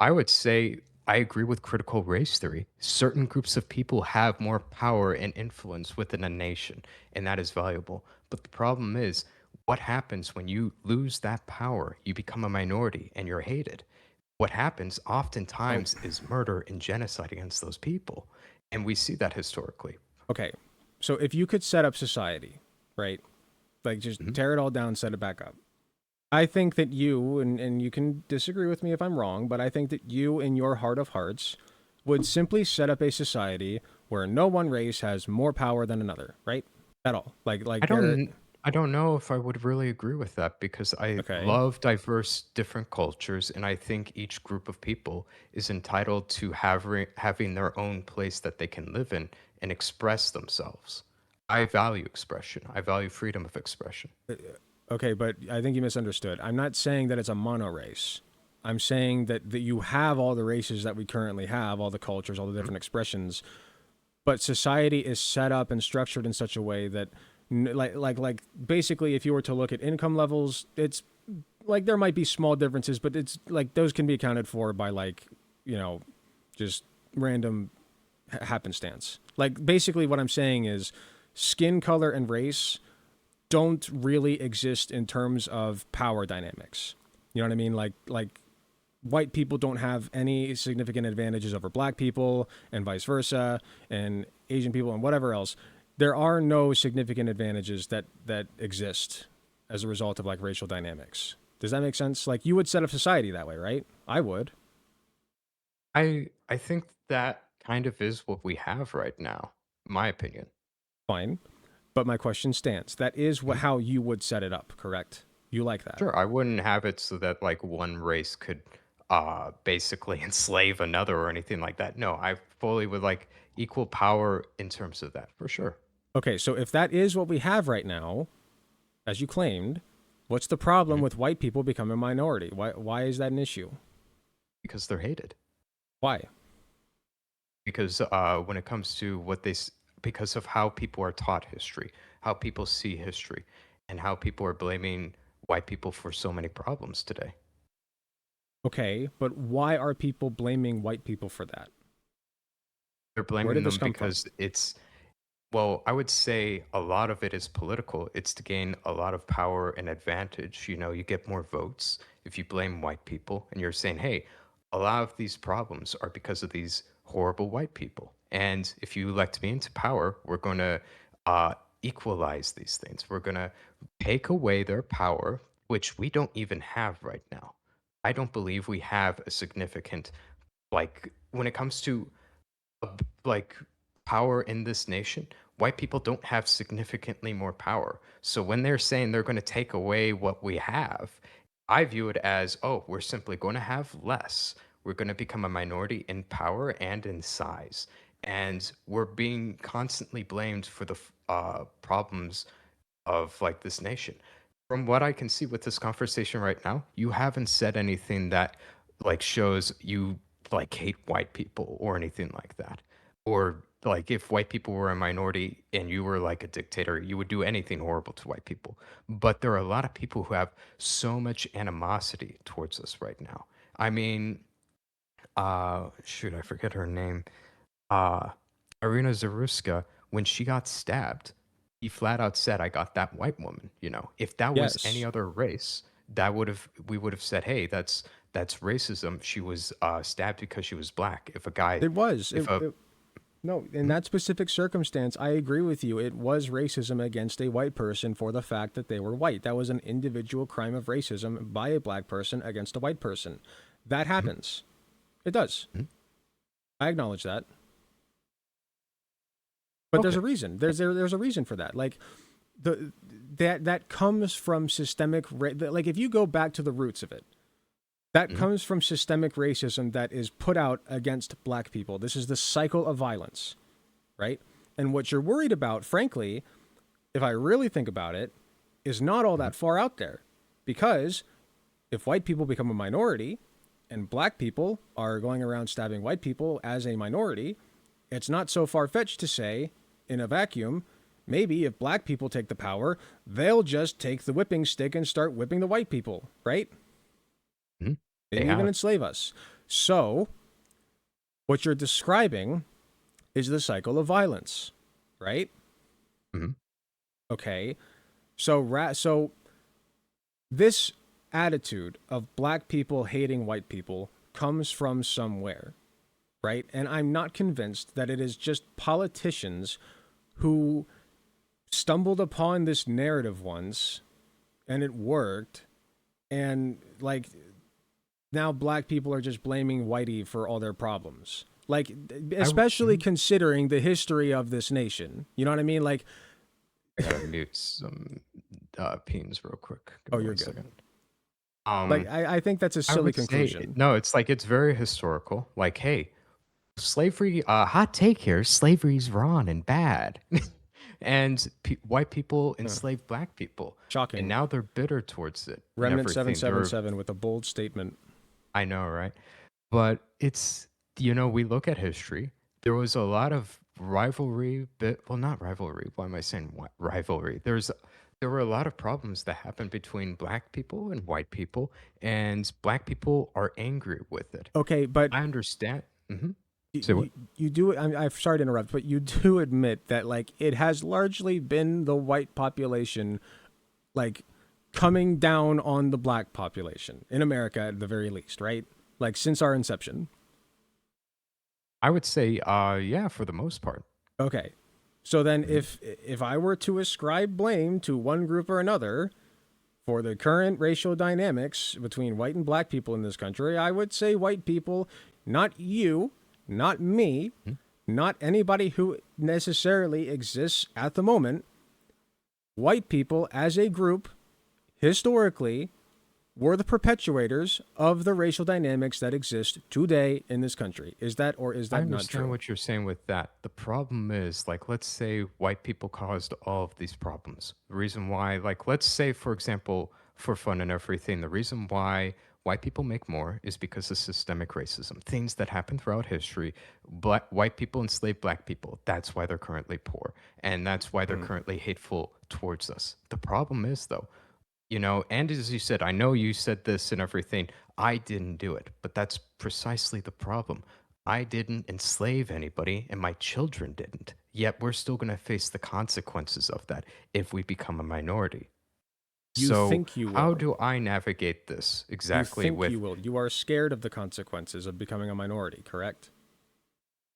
I would say I agree with critical race theory. Certain groups of people have more power and influence within a nation, and that is valuable. But the problem is, what happens when you lose that power? You become a minority and you're hated. What happens Oh, oftentimes is murder and genocide against those people. And we see that historically. okay. So if you could set up society, right? Like just Mhm. tear it all down, set it back up. I think that you, and you can disagree with me if I'm wrong, but I think that you, in your heart of hearts, would simply set up a society where no one race has more power than another, right? At all. I Like there. don't I don't know if I would really agree with that because I Okay. love diverse different cultures and I think each group of people is entitled to having their own place that they can live in and express themselves. I value expression. I value freedom of expression. Okay, but I think you misunderstood. I'm not saying that it's a mono race. I'm saying that you have all the races that we currently have, all the cultures, all the Mhm. different expressions, but society is set up and structured in such a way that like basically if you were to look at income levels, it's like there might be small differences, but it's like those can be accounted for by like, you know, just random happenstance. Like basically what I'm saying is skin color and race don't really exist in terms of power dynamics. You know what I mean? Like white people don't have any significant advantages over black people and vice versa, and Asian people and whatever else. There are no significant advantages that exist as a result of like racial dynamics. Does that make sense? Like you would set up society that way, right? I would. I think that kind of is what we have right now, my opinion. Fine. But my question stands. That is Mhm. how you would set it up, correct? You like that. Sure, I wouldn't have it so that like one race could basically enslave another or anything like that. No, I fully would like equal power in terms of that, for sure. Okay, so if that is what we have right now, as you claimed, what's the problem Mhm. with white people becoming a minority? Why is that an issue? Because they're hated. Why? Because when it comes to because of how people are taught history, how people see history, and how people are blaming white people for so many problems today. Okay, but why are people blaming white people for that? They're Where blaming did this them come from? because well, I would say a lot of it is political. It's to gain a lot of power and advantage. You know, you get more votes if you blame white people and you're saying, hey, a lot of these problems are because of these horrible white people. And if you elect me into power, we're going to equalize these things. We're going to take away their power, which we don't even have right now. I don't believe we have a significant, like, when it comes to like power in this nation, white people don't have significantly more power. So when they're saying they're going to take away what we have, I view it as, oh, we're simply going to have less. We're going to become a minority in power and in size. And we're being constantly blamed for the problems of like this nation. From what I can see with this conversation right now, you haven't said anything that like shows you like hate white people or anything like that. Or like if white people were a minority and you were like a dictator, you would do anything horrible to white people. But there are a lot of people who have so much animosity towards us right now. I mean, shoot, I forget her name. uh, Irina Zaruska, when she got stabbed, he flat out said, "I got that white woman." You know, if that was any Yes, other race, we would have said, "Hey, that's racism. She was stabbed because she was black." If a guy, it was. if a No, in Mhm, that specific circumstance, I agree with you. It was racism against a white person for the fact that they were white. That was an individual crime of racism by a black person against a white person. That mhm, happens. It does. mhm. I acknowledge that. But there's Okay, a reason. There's a reason for that. Like the that comes from like if you go back to the roots of it, that mhm, comes from systemic racism that is put out against black people. This is the cycle of violence, right? And what you're worried about, frankly, if I really think about it, is not all mhm, that far out there. Because if white people become a minority and black people are going around stabbing white people as a minority, it's not so far fetched to say, in a vacuum, maybe if black people take the power, they'll just take the whipping stick and start whipping the white people, right? mhm. They Maybe even have. enslave us. So, what you're describing is the cycle of violence, right? Mhm, Okay. So this attitude of black people hating white people comes from somewhere, right? And I'm not convinced that it is just politicians who stumbled upon this narrative once and it worked, and like now black people are just blaming whitey for all their problems. Like especially mhm. considering the history of this nation. You know what I mean? Like I gotta mute some pings real quick. Give oh, me you're one good. second. Like Um, I think that's a I silly would say conclusion. no. It's like it's very historical. Like, hey, slavery, hot take here, slavery's wrong and bad. And white people Huh. enslaved black people, and Shocking. now they're bitter towards it and Remnant everything. They're 777 with a bold statement. I know, right? But it's we look at history. There was a lot of rivalry, but well, not rivalry. Why am I saying rivalry? There were a lot of problems that happened between black people and white people, and black people are angry with it. Okay, but I understand. Say what? You do. I'm sorry to interrupt, but you do admit that like it has largely been the white population, like coming down on the black population in America at the very least, right? Like since our inception. I would say, yeah, for the most part. Okay. So then Mhm. if I were to ascribe blame to one group or another for the current racial dynamics between white and black people in this country, I would say white people, not you, not me, Mhm. not anybody who necessarily exists at the moment. White people as a group, historically, were the perpetuators of the racial dynamics that exist today in this country. Is that or is I that not understand true? what you're saying with that. The problem is, like, let's say white people caused all of these problems. The reason why, like, let's say, for example, for fun and everything, the reason why white people make more is because of systemic racism. Things that happen throughout history. White people enslaved black people. That's why they're currently poor. And that's why they're Mhm. currently hateful towards us. The problem is, though, and as you said, I know you said this and everything. I didn't do it, but that's precisely the problem. I didn't enslave anybody, and my children didn't. Yet we're still going to face the consequences of that if we become a minority. You So, think you how will. do I navigate this You exactly think with you will. You are scared of the consequences of becoming a minority, correct?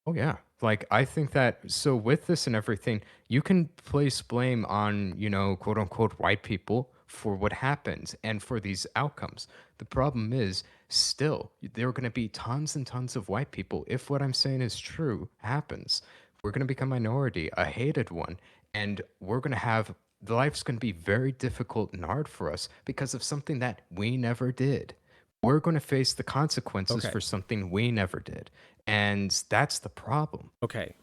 Oh yeah. Like I think that so with this and everything, you can place blame on, quote unquote white people for what happens and for these outcomes. The problem is still there are going to be tons and tons of white people if what I'm saying is true happens. We're going to become minority, a hated one, and we're going to have life's going to be very difficult and hard for us because of something that we never did. We're going to face the consequences Okay. for something we never did. And that's the problem. Okay.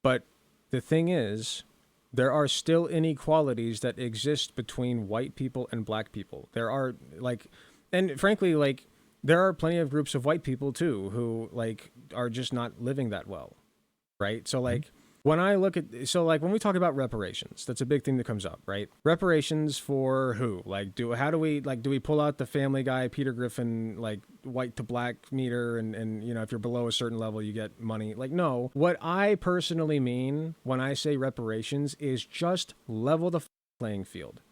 But the thing is, there are still inequalities that exist between white people and black people. There are like and frankly like there are plenty of groups of white people too who like are just not living that well, right? So Mhm. like when I look at when we talk about reparations, that's a big thing that comes up, right? Reparations for who? Like do we pull out the Family Guy Peter Griffin like white to black meter and if you're below a certain level you get money. Like no. What I personally mean when I say reparations is just level the playing field,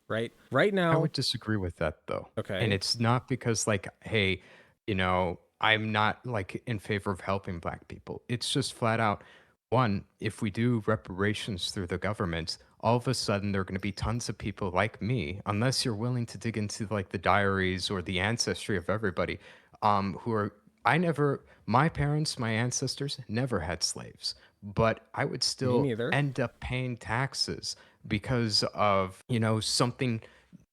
right? Right I now, would disagree with that though. And okay. it's not because, like, hey, I'm not like in favor of helping black people. It's just flat out one, if we do reparations through the government, all of a sudden there are going to be tons of people like me, unless you're willing to dig into like the diaries or the ancestry of everybody, who are I never my parents, my ancestors never had slaves, but I would Me still neither. end up paying taxes because of, something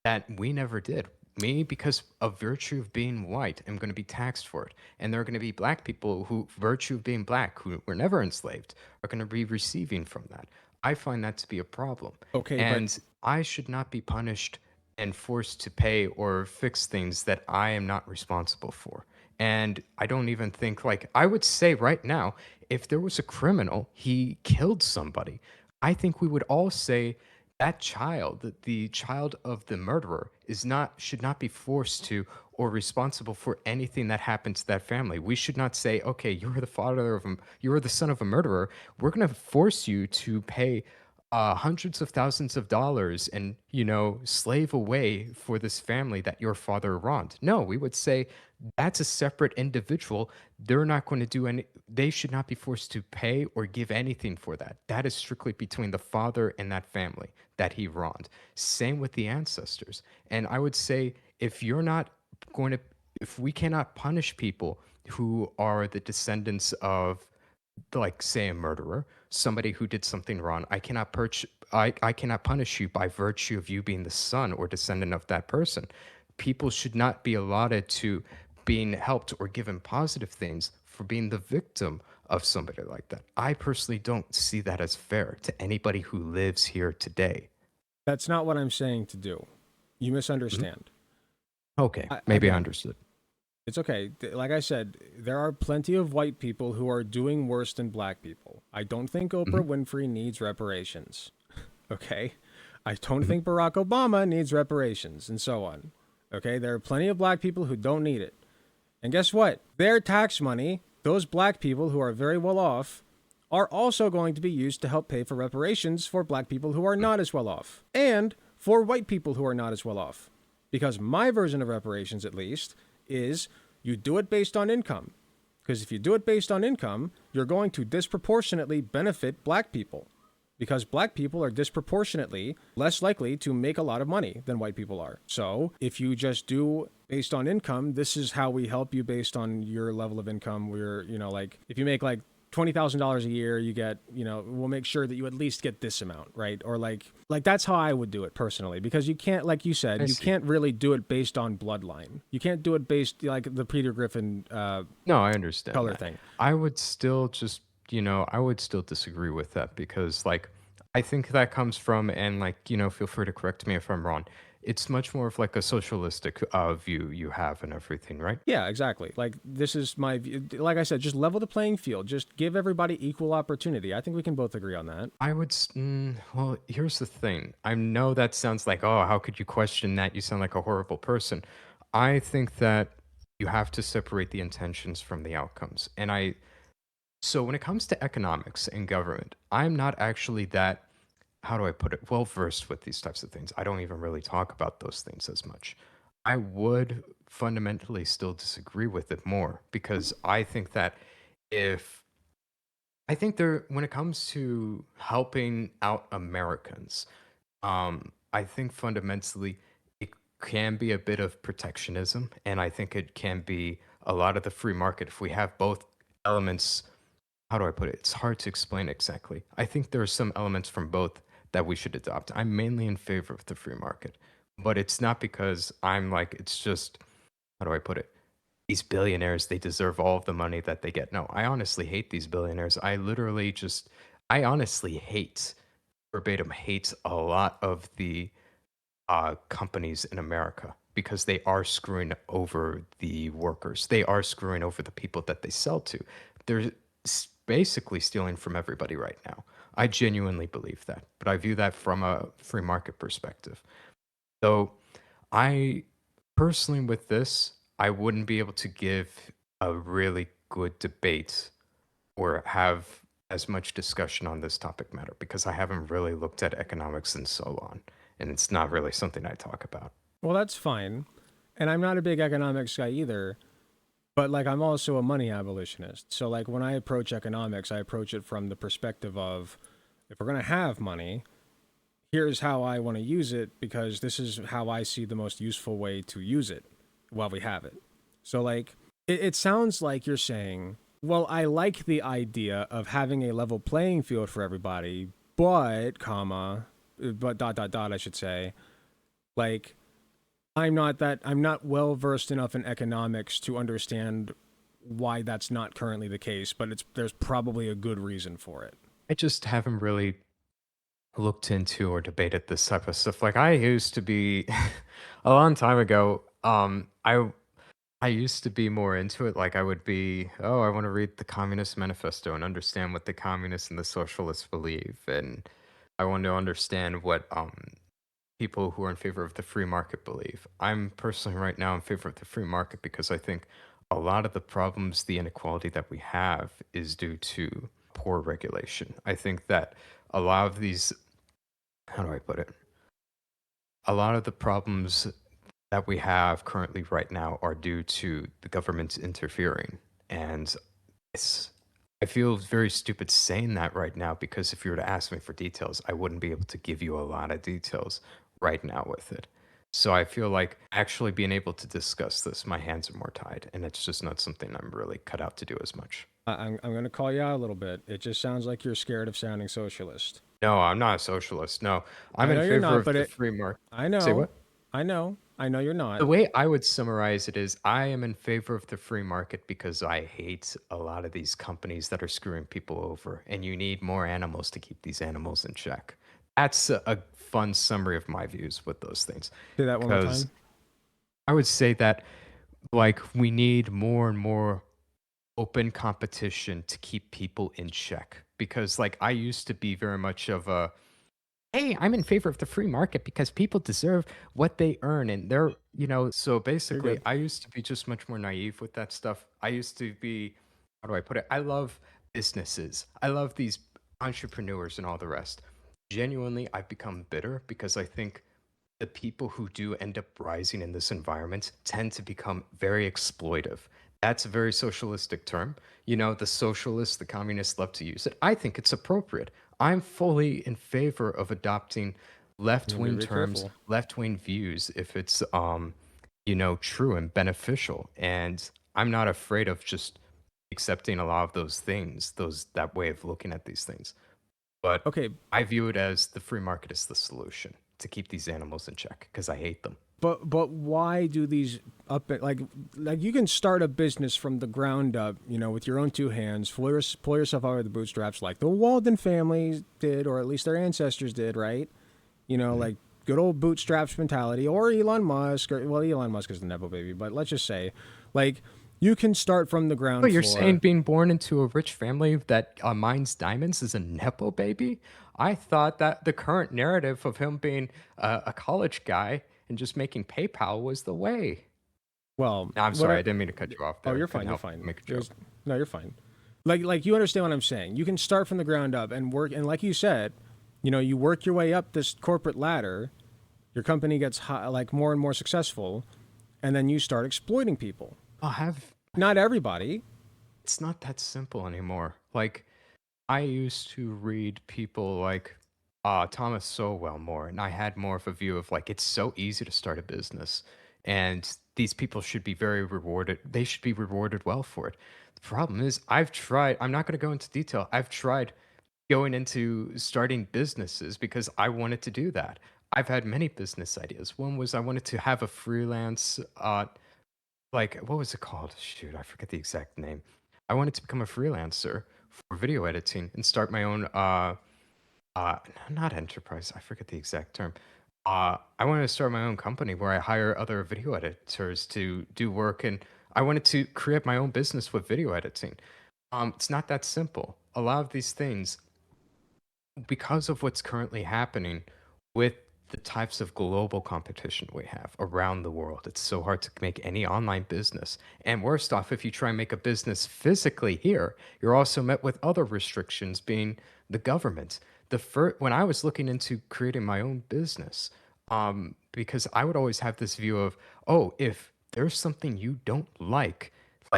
that we never did. Me, because of virtue of being white, am going to be taxed for it. And there are going to be black people who, virtue of being black, who were never enslaved, are going to be receiving from that. I find that to be a problem. Okay, but And I should not be punished and forced to pay or fix things that I am not responsible for. And I don't even think, like, I would say right now, if there was a criminal, he killed somebody, I think we would all say that child, the child of the murderer, should not be forced to or responsible for anything that happened to that family. We should not say, okay, you are the son of a murderer. We're going to force you to pay hundreds of thousands of dollars and slave away for this family that your father wronged. No, we would say that's a separate individual. They're not going to do any. They should not be forced to pay or give anything for that. That is strictly between the father and that family that he wronged. Same with the ancestors. And I would say if you're not going to, if we cannot punish people who are the descendants of, like, say, a murderer, somebody who did something wrong, I cannot punish you by virtue of you being the son or descendant of that person. People should not be allotted to being helped or given positive things for being the victim of somebody like that. I personally don't see that as fair to anybody who lives here today. that's not what I'm saying to do. You Mhm. misunderstand. Okay, maybe I Again, understood. it's okay. Like I said, there are plenty of white people who are doing worse than black people. I don't think Mhm, Oprah Winfrey needs reparations. Okay? I don't mhm. think Barack Obama needs reparations, and so on. Okay? There are plenty of black people who don't need it. And guess what? Their tax money, those black people who are very well off are also going to be used to help pay for reparations for black people who are not as well off, and for white people who are not as well off. Because my version of reparations, at least, is you do it based on income. Because if you do it based on income, you're going to disproportionately benefit black people. Because black people are disproportionately less likely to make a lot of money than white people are. So if you just do based on income, this is how we help you based on your level of income. We're, like, if you make like $20,000 a year, you get, we'll make sure that you at least get this amount, right? Or like that's how I would do it personally, because you can't, like you said, you can't really do it based on bloodline. You can't do it based like the Peter Griffin No, I understand color that. thing. I would still just, I would still disagree with that because, like, I think that comes from, and like, feel free to correct me if I'm wrong. It's much more of like a socialistic view you have and everything, right? Yeah, exactly. Like this is my view. Like I said, just level the playing field. Just give everybody equal opportunity. I think we can both agree on that. I would, well, here's the thing. I know that sounds like, oh, how could you question that? You sound like a horrible person. I think that you have to separate the intentions from the outcomes. So when it comes to economics and government, I'm not actually that, how do I put it, well versed with these types of things. I don't even really talk about those things as much. I would fundamentally still disagree with it more because I think that if I think there, when it comes to helping out Americans, I think fundamentally it can be a bit of protectionism, and I think it can be a lot of the free market. If we have both elements, how do I put it? It's hard to explain exactly. I think there are some elements from both that we should adopt. I'm mainly in favor of the free market, but it's not because I'm like, it's just, how do I put it? These billionaires, they deserve all of the money that they get. No, I honestly hate these billionaires. I honestly hate, verbatim, hate a lot of the companies in America because they are screwing over the workers. They are screwing over the people that they sell to. They're basically stealing from everybody right now. I genuinely believe that, but I view that from a free market perspective. So I personally, with this, I wouldn't be able to give a really good debate or have as much discussion on this topic matter because I haven't really looked at economics in so long, and it's not really something I talk about. Well, that's fine. And I'm not a big economics guy either, but like I'm also a money abolitionist. So like when I approach economics, I approach it from the perspective of if we're going to have money, here's how I want to use it because this is how I see the most useful way to use it while we have it. So like it sounds like you're saying, well, I like the idea of having a level playing field for everybody, but I should say, like I'm not well versed enough in economics to understand why that's not currently the case, but there's probably a good reason for it. I just haven't really looked into or debated this type of stuff. Like I used to be a long time ago, I used to be more into it. Like I would be, oh, I want to read the Communist Manifesto and understand what the communists and the socialists believe, and I want to understand what people who are in favor of the free market believe. I'm personally right now in favor of the free market because I think a lot of the problems, the inequality that we have, is due to poor regulation. I think that a lot of these, how do I put it? A lot of the problems that we have currently right now are due to the government interfering. And it's, I feel very stupid saying that right now because if you were to ask me for details, I wouldn't be able to give you a lot of details right now with it. So I feel like actually being able to discuss this, my hands are more tied, and it's just not something I'm really cut out to do as much. I'm going to call you out a little bit. It just sounds like you're scared of sounding socialist. No, I'm not a socialist. No, I'm I in know you're favor not, of but the free market. I Say know, what? I know you're not. The way I would summarize it is I am in favor of the free market because I hate a lot of these companies that are screwing people over, and you need more animals to keep these animals in check. That's a fun summary of my views with those things. Say that one more Because time. I would say that, like, we need more and more open competition to keep people in check. Because, like, I used to be very much of a, hey, I'm in favor of the free market because people deserve what they earn. And they're, so You're basically, good. I used to be just much more naive with that stuff. I used to be how do I put it? I love businesses. I love these entrepreneurs and all the rest. Genuinely, I've become bitter because I think the people who do end up rising in this environment tend to become very exploitive. That's a very socialistic term. You know, the socialists, the communists love to use it. I think it's appropriate. I'm fully in favor of adopting You gotta be left-wing very terms, careful. left-wing views if it's true and beneficial. And I'm not afraid of just accepting a lot of those things, those that way of looking at these things. But Okay, I view it as the free market is the solution to keep these animals in check because I hate them. but why do these up like you can start a business from the ground up, with your own two hands, pull yourself out of the bootstraps like the Walden family did, or at least their ancestors did, right? Mhm. Like good old bootstraps mentality, or Elon Musk, or well, Elon Musk is the nepo baby, but let's just say, like, you can start from the But ground you're saying floor. being born into a rich family that mines diamonds is a nepo baby? I thought that the current narrative of him being a college guy and just making PayPal was the way. Well, No, I'm what sorry. I I didn't mean to cut you off oh, there. you're Couldn't fine, you're help fine. make a There's joke. no, you're fine. Like you understand what I'm saying. You can start from the ground up and work, and like you said, you work your way up this corporate ladder. Your company gets like more and more successful, and then you start exploiting people. I'll have. Not everybody. It's not that simple anymore. Like, I used to read people like Thomas Sowell more, and I had more of a view of like it's so easy to start a business, and these people should be very rewarded. They should be rewarded well for it. The problem is, I've tried. I'm not going to go into detail. I've tried going into starting businesses because I wanted to do that. I've had many business ideas. One was I wanted to have a freelance like what was it called? Shoot, I forget the exact name. I wanted to become a freelancer for video editing and start my own uh not enterprise. I forget the exact term. I wanted to start my own company where I hire other video editors to do work, and I wanted to create my own business with video editing. It's not that simple. A lot of these things, because of what's currently happening with the types of global competition we have around the world, it's so hard to make any online business. And worst off, if you try and make a business physically here, you're also met with other restrictions, being the government. When I was looking into creating my own business, because I would always have this view of, oh, if there's something you don't like,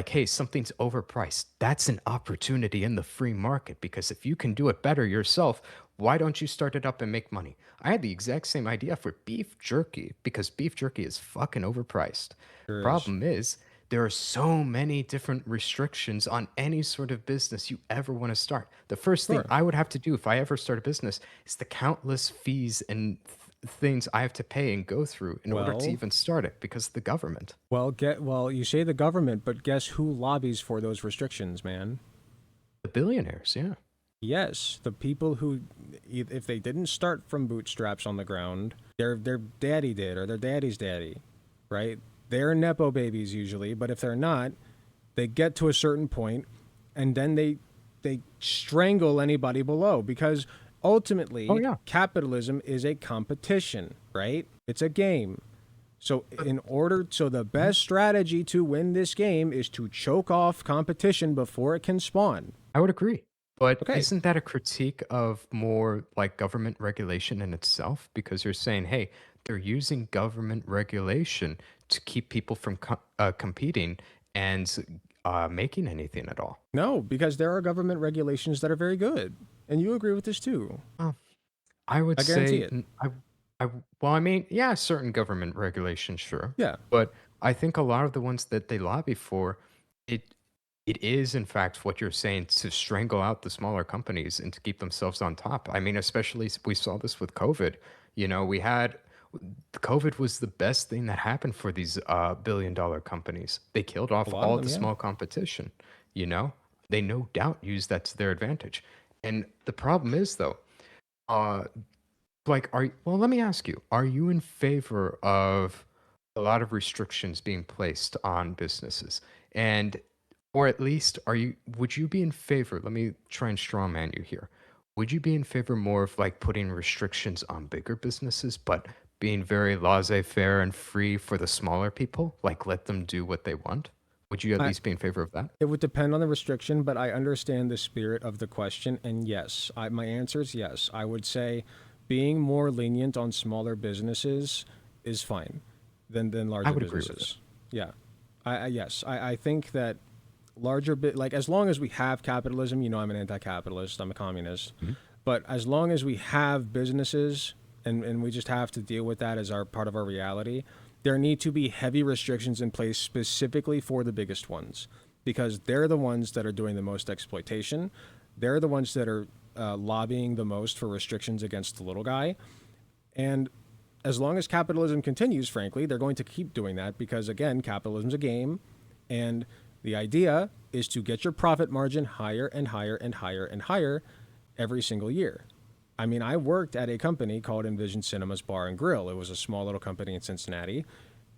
hey, something's overpriced. That's an opportunity in the free market because if you can do it better yourself, why don't you start it up and make money? I had the exact same idea for beef jerky because beef jerky is fucking overpriced. There is. Problem is, there are so many different restrictions on any sort of business you ever want to start. The first thing Sure. I would have to do if I ever start a business is the countless fees and things I have to pay and go through in order to Well, even start it because of the government. you say the government, but guess who lobbies for those restrictions, man? The billionaires, yeah. Yes, the people who, if they didn't start from bootstraps on the ground, their daddy did, or their daddy's daddy, right? They're nepo babies usually, but if they're not, they get to a certain point, and then they strangle anybody below because Oh, ultimately yeah. capitalism is a competition, right? It's a game. So the Mhm. best strategy to win this game is to choke off competition before it can spawn. I would agree. But Okay. isn't that a critique of more like government regulation in itself? Because you're saying, hey, they're using government regulation to keep people from competing and making anything at all. No, because there are government regulations that are very good. And you agree with this too. Oh, I would I guarantee say, it. well, I mean, yeah, certain government regulations, sure. Yeah. But I think a lot of the ones that they lobby for, it it is in fact what you're saying to strangle out the smaller companies and to keep themselves on top. I mean, especially we saw this with COVID. You know, we had COVID was the best thing that happened for these billion-dollar companies. They killed A off lot of all them, the yeah. small competition. You know, they no doubt used that to their advantage. And the problem is though, uh, well, let me ask you, are you in favor of a lot of restrictions being placed on businesses? And, or at least, would you be in favor? Let me try and strawman you here. Would you be in favor more of like putting restrictions on bigger businesses, but being very laissez faire and free for the smaller people? Like let them do what they want? Would you at I, least be in favor of that? it would depend on the restriction, but I understand the spirit of the question. And yes, my answer is yes. I would say being more lenient on smaller businesses is fine than I larger would agree with it. businesses. Yeah. Yes. I think that larger bit, like as long as we have capitalism, I'm an anti-capitalist, I'm a communist, Mhm. but as long as we have businesses and we just have to deal with that as our part of our reality, there need to be heavy restrictions in place specifically for the biggest ones because they're the ones that are doing the most exploitation. They're the ones that are lobbying the most for restrictions against the little guy. And as long as capitalism continues, frankly, they're going to keep doing that because, again, capitalism's a game. And the idea is to get your profit margin higher and higher and higher and higher every single year. I mean, I worked at a company called Envision Cinemas Bar and Grill. It was a small little company in Cincinnati,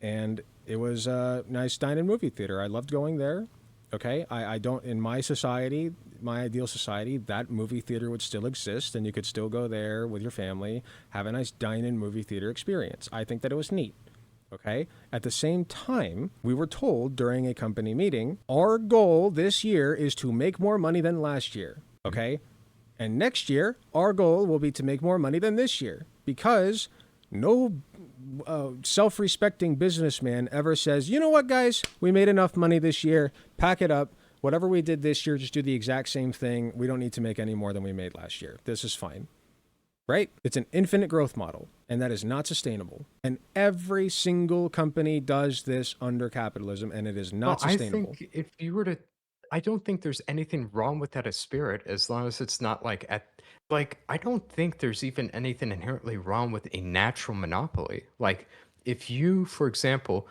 and it was a nice dine-in movie theater. I loved going there. Okay, I don't in my society, my ideal society, that movie theater would still exist, and you could still go there with your family, have a nice dine-in movie theater experience. I think that it was neat. Okay. At the same time, we were told during a company meeting, our goal this year is to make more money than last year. Okay. And next year, our goal will be to make more money than this year because no self respecting businessman ever says, you know what, guys, we made enough money this year, pack it up. Whatever we did this year, just do the exact same thing. We don't need to make any more than we made last year. This is fine. Right? It's an infinite growth model, and that is not sustainable. And every single company does this under capitalism, and it is Well, not I sustainable. think if you were to I don't think there's anything wrong with that as spirit as long as it's not like I don't think there's even anything inherently wrong with a natural monopoly. Like if you, for example,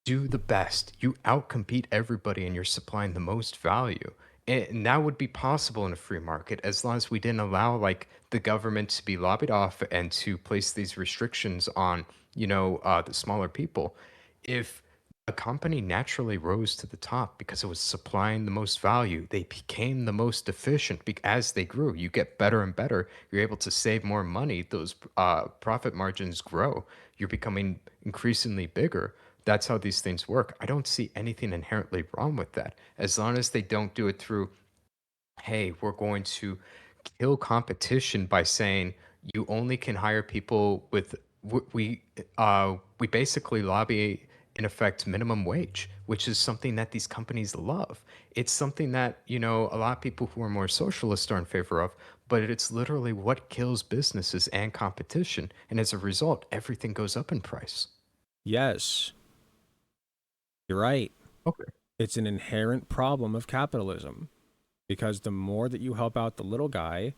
do the best. You outcompete everybody and you're supplying the most value. And that would be possible in a free market as long as we didn't allow like the government to be lobbied off and to place these restrictions on, the smaller people. If a company naturally rose to the top because it was supplying the most value, they became the most efficient as they grew. You get better and better. You're able to save more money. Those profit margins grow. You're becoming increasingly bigger. That's how these things work. I don't see anything inherently wrong with that. As long as they don't do it through, hey, we're going to kill competition by saying you only can hire people with we basically lobby in effect minimum wage, which is something that these companies love. It's something that, a lot of people who are more socialist are in favor of, but it's literally what kills businesses and competition. And as a result, everything goes up in price. Yes, you're right. Okay. It's an inherent problem of capitalism because the more that you help out the little guy,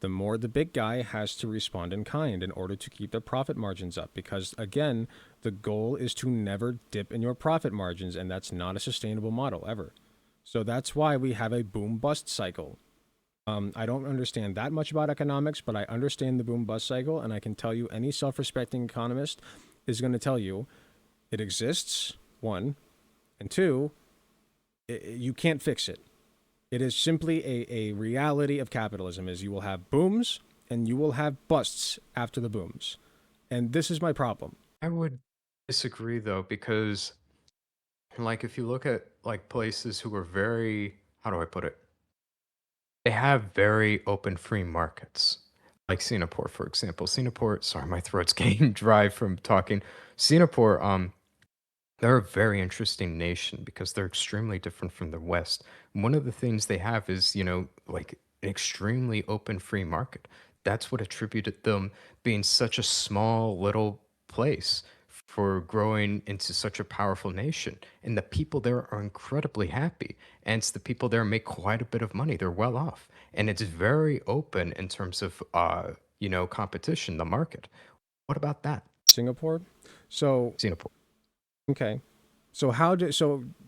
the more the big guy has to respond in kind in order to keep their profit margins up. Because again, the goal is to never dip in your profit margins, and that's not a sustainable model ever. So that's why we have a boom bust cycle. I don't understand that much about economics, but I understand the boom bust cycle, and I can tell you any self respecting economist is going to tell you it exists, one, and two, you can't fix it. It is simply a reality of capitalism is you will have booms and you will have busts after the booms. And this is my problem. I would disagree though, because like if you look at like places who are very, how do I put it? They have very open free markets. Like Singapore, for example. Singapore, sorry, my throat's getting dry from talking. Singapore, they're a very interesting nation because they're extremely different from the West. One of the things they have is, like an extremely open free market. That's what attributed them being such a small little place for growing into such a powerful nation. And the people there are incredibly happy. And it's the people there make quite a bit of money. They're well off. And it's very open in terms of competition, the market. What about that? Singapore. So, Singapore. okay. So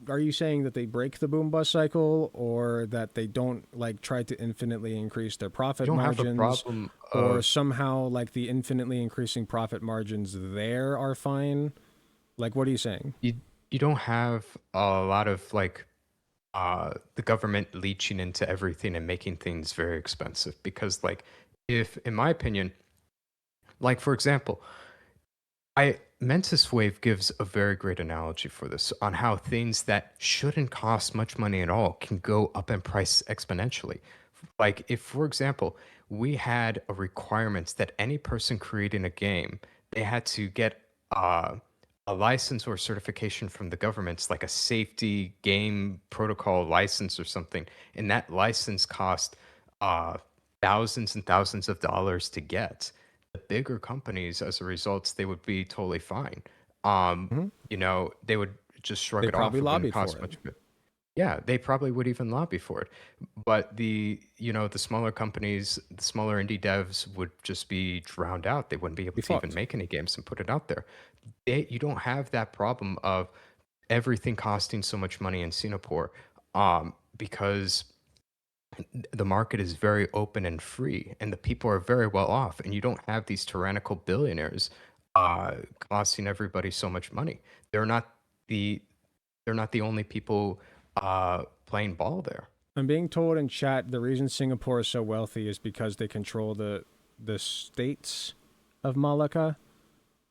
are you saying that they break the boom bust cycle or that they don't like try to infinitely increase their You profit don't have a margins problem or of somehow like the infinitely increasing profit margins there are fine? Like what are you saying? you you don't have a lot of like the government leeching into everything and making things very expensive because like if in my opinion like for example I Mentis Wave gives a very great analogy for this on how things that shouldn't cost much money at all can go up in price exponentially. Like, if, for example, we had a requirement that any person creating a game, they had to get uh, a license or certification from the governments, like a safety game protocol license or something, and that license cost uh, thousands and thousands of dollars to get. The bigger companies, as a result, they would be totally fine. Mhm. They would just shrug They it off. probably It wouldn't lobbied for cost it. much of it. Yeah, they probably would even lobby for it. But the smaller companies, the smaller indie devs would just be drowned out. They wouldn't be able Be to even fucked. make any games and put it out there. You don't have that problem of everything costing so much money in Singapore, because the market is very open and free, and the people are very well off, and you don't have these tyrannical billionaires costing everybody so much money. They're not the they're not the only people playing ball there. I'm being told in chat the reason Singapore is so wealthy is because they control the states of Malacca.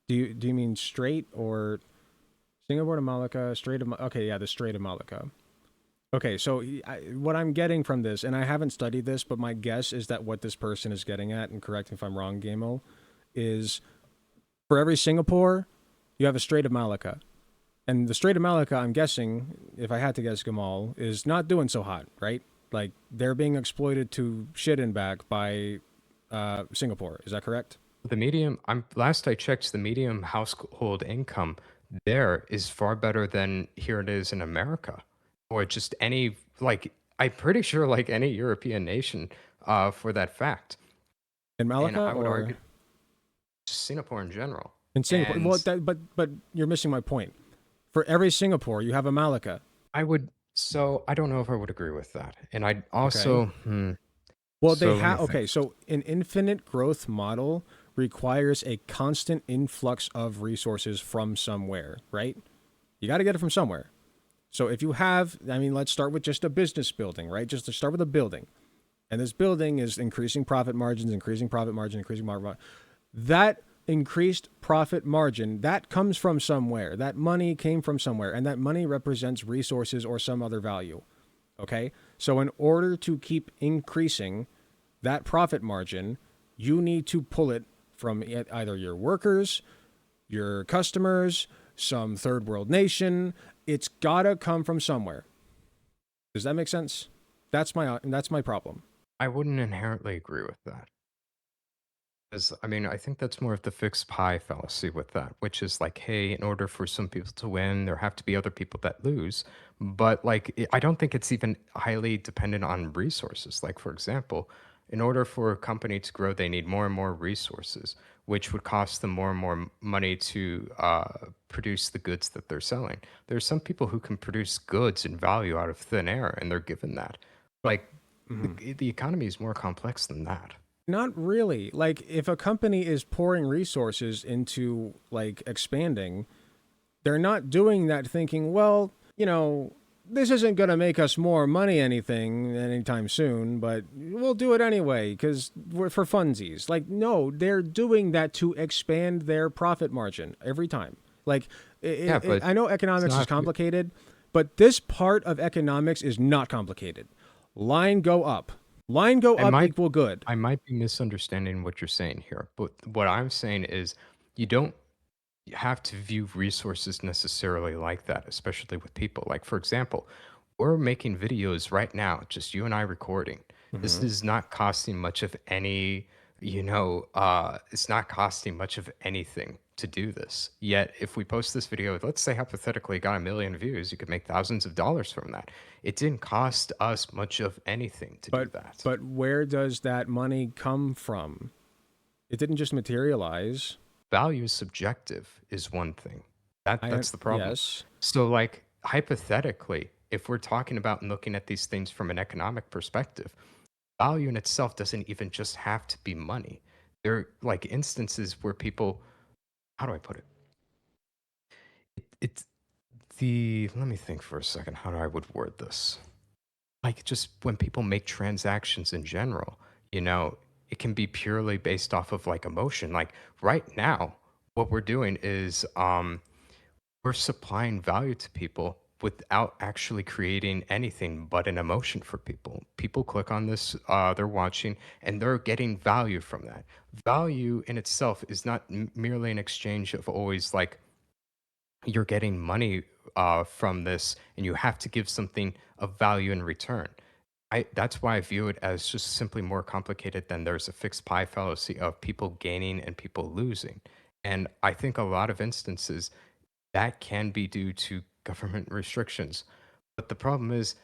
Do you mean Strait or Singapore to Malacca, Strait of okay, yeah, the Strait of Malacca. Okay, so what I'm getting from this, and I haven't studied this, but my guess is that what this person is getting at, and correct me if I'm wrong, Gamo, is for every Singapore, you have a Strait of Malacca. And the Strait of Malacca, I'm guessing, if I had to guess Gamal, is not doing so hot, right? Like they're being exploited to shit and back by Singapore. Is that correct? The medium, I'm last I checked, the medium household income there is far better than here it is in America, or just any like I'm pretty sure like any European nation, for that fact. In And Malacca I would or argue just Singapore in general. in Singapore? And Well, but you're missing my point. For every Singapore, you have a Malacca. I don't know if I would agree with that. And I'd Okay. also, Well, they so let me have. think. Okay, so an infinite growth model requires a constant influx of resources from somewhere, right? You got to get it from somewhere. So if you have, I mean, let's start with just a business building, right? Just to start with a building. And this building is increasing profit margins, increasing profit margin, increasing margin. That increased profit margin, that comes from somewhere. That money came from somewhere, and that money represents resources or some other value. Okay? So in order to keep increasing that profit margin, you need to pull it from either your workers, your customers, some third world nation. It's gotta come from somewhere. Does that make sense? That's my problem. I wouldn't inherently agree with that. Because, I mean, I think that's more of the fixed pie fallacy with that, which is like, hey, in order for some people to win, there have to be other people that lose. But like, I don't think it's even highly dependent on resources. Like, for example, in order for a company to grow, they need more and more resources, which would cost them more and more money to produce the goods that they're selling. There's some people who can produce goods and value out of thin air, and they're given that. But Like, mhm. the economy is more complex than that. Not really. Like if a company is pouring resources into like expanding, they're not doing that thinking, well, this isn't going to make us more money anytime soon, but we'll do it anyway cuz we're for funsies. Like no, they're doing that to expand their profit margin every time. Like Yeah, but I know it's economics is not. complicated, but this part of economics is not complicated. Line go up. Line go I up might equal good. I might be misunderstanding what you're saying here, but what I'm saying is you don't have to view resources necessarily like that, especially with people. Like, for example, we're making videos right now, just you and I recording. This Mhm. is not costing much of any, it's not costing much of anything to do this. Yet, if we post this video, let's say hypothetically it got 1 million views, you could make thousands of dollars from that. It didn't cost us much of anything to do But that. but where does that money come from? It didn't just materialize. Value is subjective is one thing. That's the problem. Yes, So like hypothetically, if we're talking about and looking at these things from an economic perspective, value in itself doesn't even just have to be money. There are like instances where people, how do I put it? It's let me think for a second how I would word this. Like just when people make transactions in general, you know, it can be purely based off of like emotion. Like right now, what we're doing is we're supplying value to people without actually creating anything but an emotion for people. People click on this, they're watching, and they're getting value from that. Value in itself is not merely an exchange of always like you're getting money from this, and you have to give something of value in return. That's why I view it as just simply more complicated than there's a fixed pie fallacy of people gaining and people losing. And I think a lot of instances that can be due to government restrictions. But the problem is,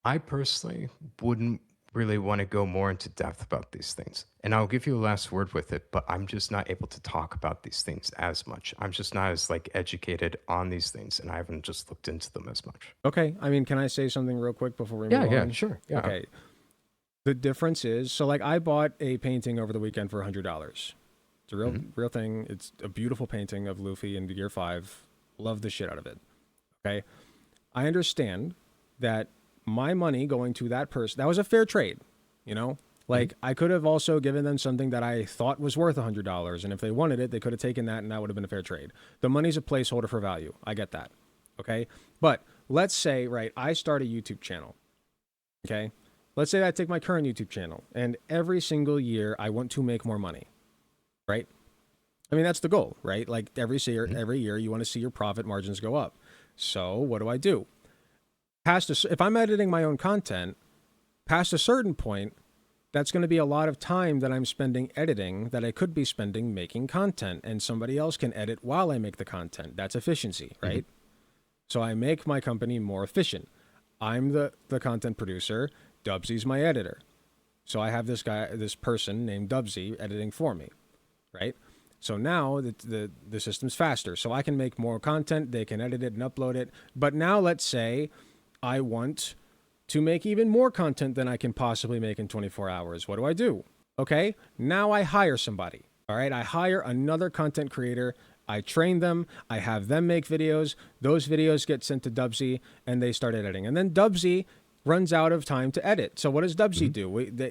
I personally wouldn't really want to go more into depth about these things. And I'll give you a last word with it, but I'm just not able to talk about these things as much. I'm just not as like educated on these things, and I haven't just looked into them as much. Okay, I mean, can I say something real quick before we Yeah, move yeah, on? sure. Yeah. Okay, the difference is, so like I bought a painting over the weekend for $100. It's a Hmm. real thing. It's a beautiful painting of Luffy in Gear 5. Love the shit out of it. Okay, I understand that my money going to that person, that was a fair trade, you know? Hmm. Like, I could have also given them something that I thought was worth $100, and if they wanted it, they could have taken that, and that would have been a fair trade. The money's a placeholder for value. I get that. Okay? But let's say, right, I start a YouTube channel. Okay? Let's say I take my current YouTube channel, and every single year I want to make more money, right? I mean, that's the goal, right? Like, Hmm. every year you want to see your profit margins go up. So, what do? If I'm editing my own content, past a certain point, that's going to be a lot of time that I'm spending editing that I could be spending making content, and somebody else can edit while I make the content. That's efficiency, Hmm. right? So I make my company more efficient. I'm the content producer. Dubsy's my editor. So I have this person named Dubsy editing for me, right? So now the system's faster. So I can make more content. They can edit it and upload it. But now let's say I want to make even more content than I can possibly make in 24 hours. What do? Okay, now I hire somebody. All right, I hire another content creator. I train them. I have them make videos. Those videos get sent to Dubsy and they start editing. And then Dubsy runs out of time to edit. So what does Dubsy Hmm. do?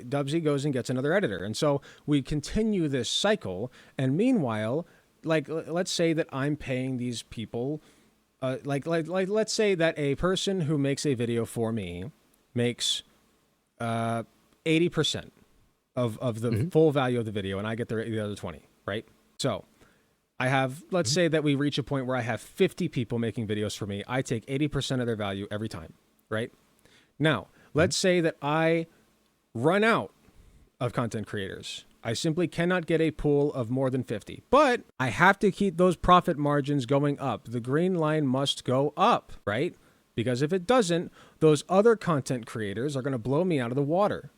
Dubsy goes and gets another editor. And so we continue this cycle. And meanwhile, like let's say that I'm paying these people let's say that a person who makes a video for me makes 80% of the Hmm. full value of the video, and I get the other 20, right? So I have, let's Hmm. say that we reach a point where I have 50 people making videos for me. I take 80% of their value every time, right? Now, Hmm. let's say that I run out of content creators. I simply cannot get a pool of more than 50. But I have to keep those profit margins going up. The green line must go up, right? Because if it doesn't, those other content creators are going to blow me out of the water.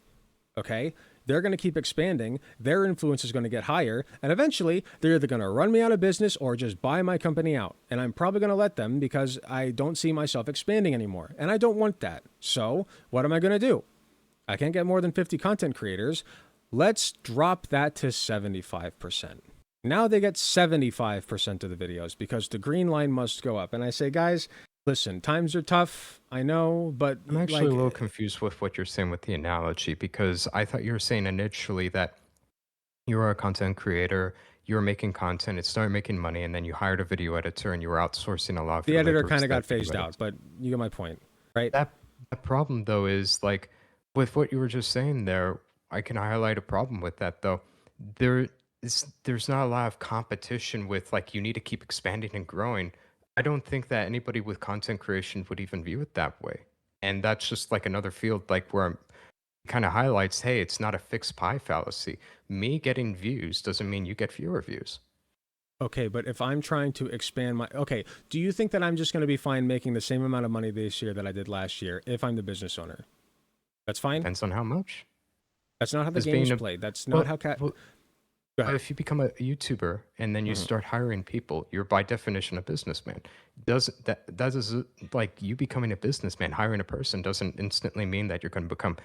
Okay? They're going to keep expanding. Their influence is going to get higher. And eventually, they're either going to run me out of business or just buy my company out. And I'm probably going to let them because I don't see myself expanding anymore. And I don't want that. So, what am I going to do? I can't get more than 50 content creators. Let's drop that to 75%. Now they get 75% of the videos because the green line must go up. And I say, guys, listen, times are tough. I know, but I'm actually a like, little confused with what you're saying with the analogy because I thought you were saying initially that you were a content creator, you were making content, it started making money, and then you hired a video editor and you were outsourcing a lot of the your editor labor kind to of that got video phased editor. out, but you get my point, right? That problem though is like with what you were just saying there, I can highlight a problem with that though. There's not a lot of competition with like you need to keep expanding and growing. I don't think that anybody with content creation would even view it that way. And that's just like another field like where kind of highlights, hey, it's not a fixed pie fallacy. Me getting views doesn't mean you get fewer views. Okay, but if I'm trying to expand okay, do you think that I'm just going to be fine making the same amount of money this year that I did last year if I'm the business owner? That's fine? Depends on how much. That's not how the As game being is a played. That's not well, how well, Go but ahead. if you become a YouTuber and then you Mhm. start hiring people, you're by definition a businessman. That is like you becoming a businessman, hiring a person doesn't instantly mean that you're going to become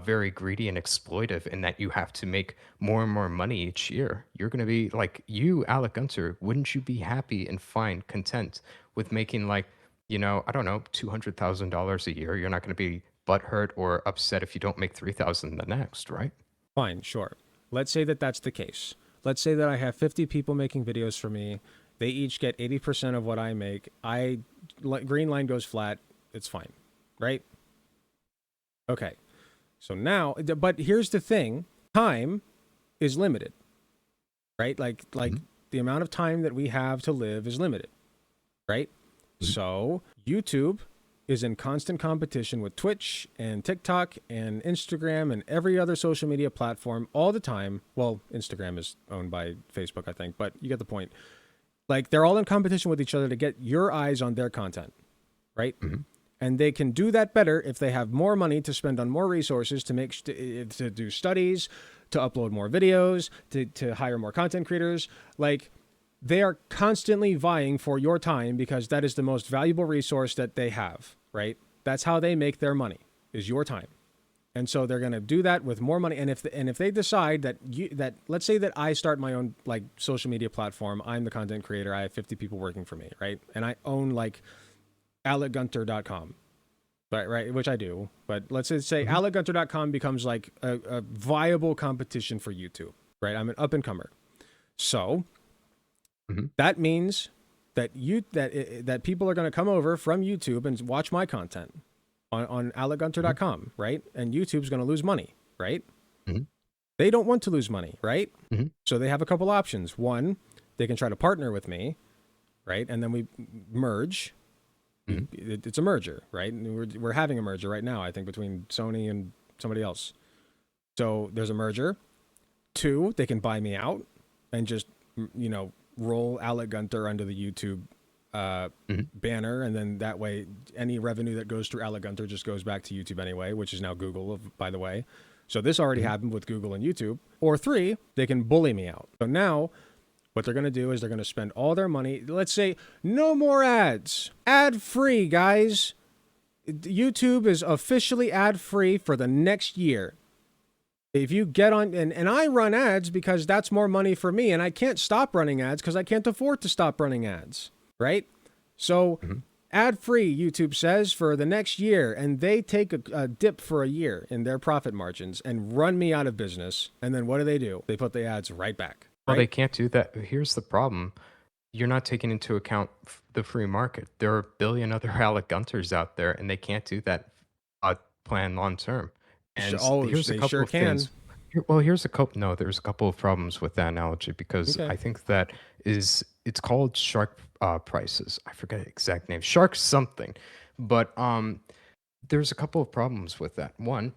very greedy and exploitive and that you have to make more and more money each year. You're going to be like you, Alec Gunter. Wouldn't you be happy and fine, content with making like, I don't know, $200,000 a year? You're not going to be butthurt or upset if you don't make 3,000 the next, right? Fine, sure. Let's say that that's the case. let's say that I have 50 people making videos for me. They each get 80% of what I make. Green line goes flat. It's fine, right? Okay. So now, but here's the thing: time is limited, right? Like Mhm. the amount of time that we have to live is limited, right? Mhm. So YouTube is in constant competition with Twitch and TikTok and Instagram and every other social media platform all the time. Well, Instagram is owned by Facebook, I think, but you get the point. Like they're all in competition with each other to get your eyes on their content, right? Mhm. And they can do that better if they have more money to spend on more resources to to do studies, to upload more videos, to hire more content creators. Like they are constantly vying for your time because that is the most valuable resource that they have, right? That's how they make their money, is your time. And so they're going to do that with more money. And if they decide that let's say that I start my own like social media platform, I'm the content creator, I have 50 people working for me, right? And I own like AlecGunter.com, right, which I do. But let's just say Mhm. AlecGunter.com becomes like a viable competition for YouTube, right? I'm an up and comer. So Mhm. that means that people are going to come over from YouTube and watch my content on Mhm. AlecGunter.com, right? And YouTube's going to lose money, right? Mhm. They don't want to lose money, right? Mhm. So they have a couple options. One, they can try to partner with me, right? And then we merge. Mhm. It's a merger, right? And we're having a merger right now, I think, between Sony and somebody else. So there's a merger. Two, they can buy me out and just, roll Alec Gunter under the YouTube Mhm. banner. And then that way, any revenue that goes through Alec Gunter just goes back to YouTube anyway, which is now Google, by the way. So this already Mhm. happened with Google and YouTube. Or three, they can bully me out. So now what they're going to do is they're going to spend all their money. Let's say no more ads. Ad free, guys. YouTube is officially ad free for the next year. If you get on, and I run ads because that's more money for me, and I can't stop running ads because I can't afford to stop running ads, right? So, Mhm. ad free, YouTube says, for the next year, and they take a dip for a year in their profit margins and run me out of business. And then what do? They put the ads right back, Well, right? they can't do that. Here's the problem. You're not taking into account the free market. There are a billion other Alec Gunters out there, and they can't do that plan long term. And Oh, here's a they couple sure of things. can. Well, here's a couple. No, there's a couple of problems with that analogy because Okay. I think that it's called shark prices. I forget the exact name. Shark something, but there's a couple of problems with that. One,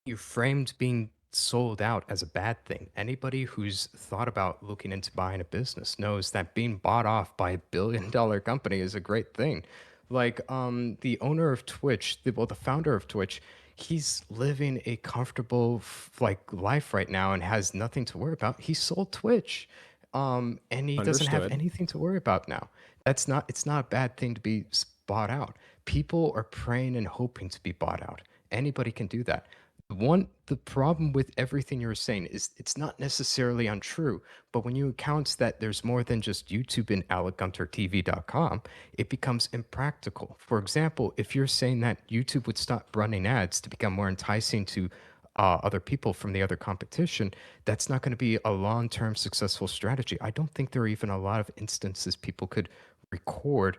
you framed being sold out as a bad thing. Anybody who's thought about looking into buying a business knows that being bought off by a $1 billion company is a great thing. Like the owner of Twitch, the founder of Twitch, he's living a comfortable like life right now and has nothing to worry about. He sold Twitch. And he doesn't have Understood. anything to worry about now. It's not a bad thing to be bought out. People are praying and hoping to be bought out. Anybody can do that. The problem with everything you're saying is it's not necessarily untrue, but when you account that there's more than just YouTube and AlecGunterTV.com, it becomes impractical. For example, if you're saying that YouTube would stop running ads to become more enticing to other people from the other competition, that's not going to be a long-term successful strategy. I don't think there are even a lot of instances people could record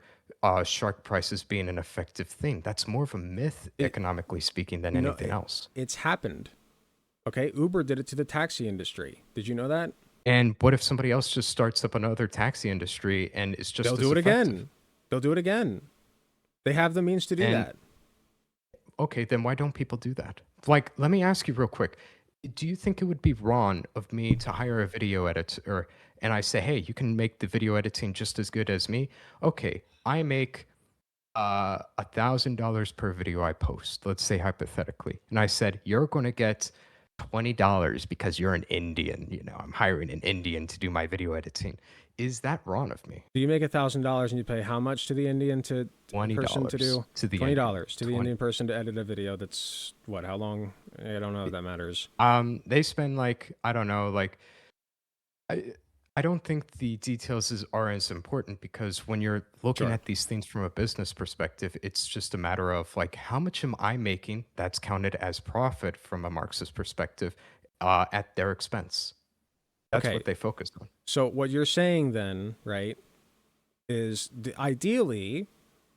shark prices being an effective thing. That's more of a myth, It economically speaking, than no, anything else. it's happened. Okay, Uber did it to the taxi industry. Did you know that? And what if somebody else just starts up another taxi industry and it's They'll just as do it effective? again. They'll do it again. They have the means to do And that. okay, then why don't people do that? Like, let me ask you real quick. Do you think it would be wrong of me to hire a video editor and I say, hey, you can make the video editing just as good as me? Okay, I make $1,000 per video I post, let's say hypothetically. And I said, you're going to get $20 because you're an Indian. I'm hiring an Indian to do my video editing. Is that wrong of me? Do you make $1,000 and you pay how much to the Indian person to $20 do? to the Indian. $20 to the 20. Indian person to edit a video. That's what? How long? I don't know if that matters. They spend like, I don't know, like I I don't think the details are as important because when you're looking Sure. at these things from a business perspective, it's just a matter of like how much am I making that's counted as profit from a Marxist perspective at their expense. That's Okay, what they focus on. so what you're saying then, right, is ideally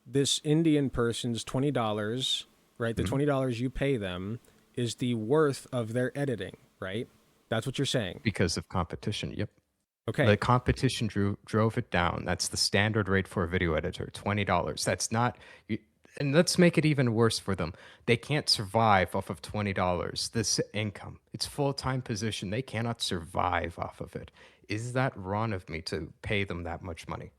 this Indian person's $20, right? The Mhm. $20 you pay them is the worth of their editing, right? That's what you're saying. Because of competition. Yep. The Okay. competition drove it down. That's the standard rate for a video editor, $20. That's not y and let's make it even worse for them. They can't survive off of $20, this income. It's full-time position. They cannot survive off of it. Is that wrong of me to pay them that much money?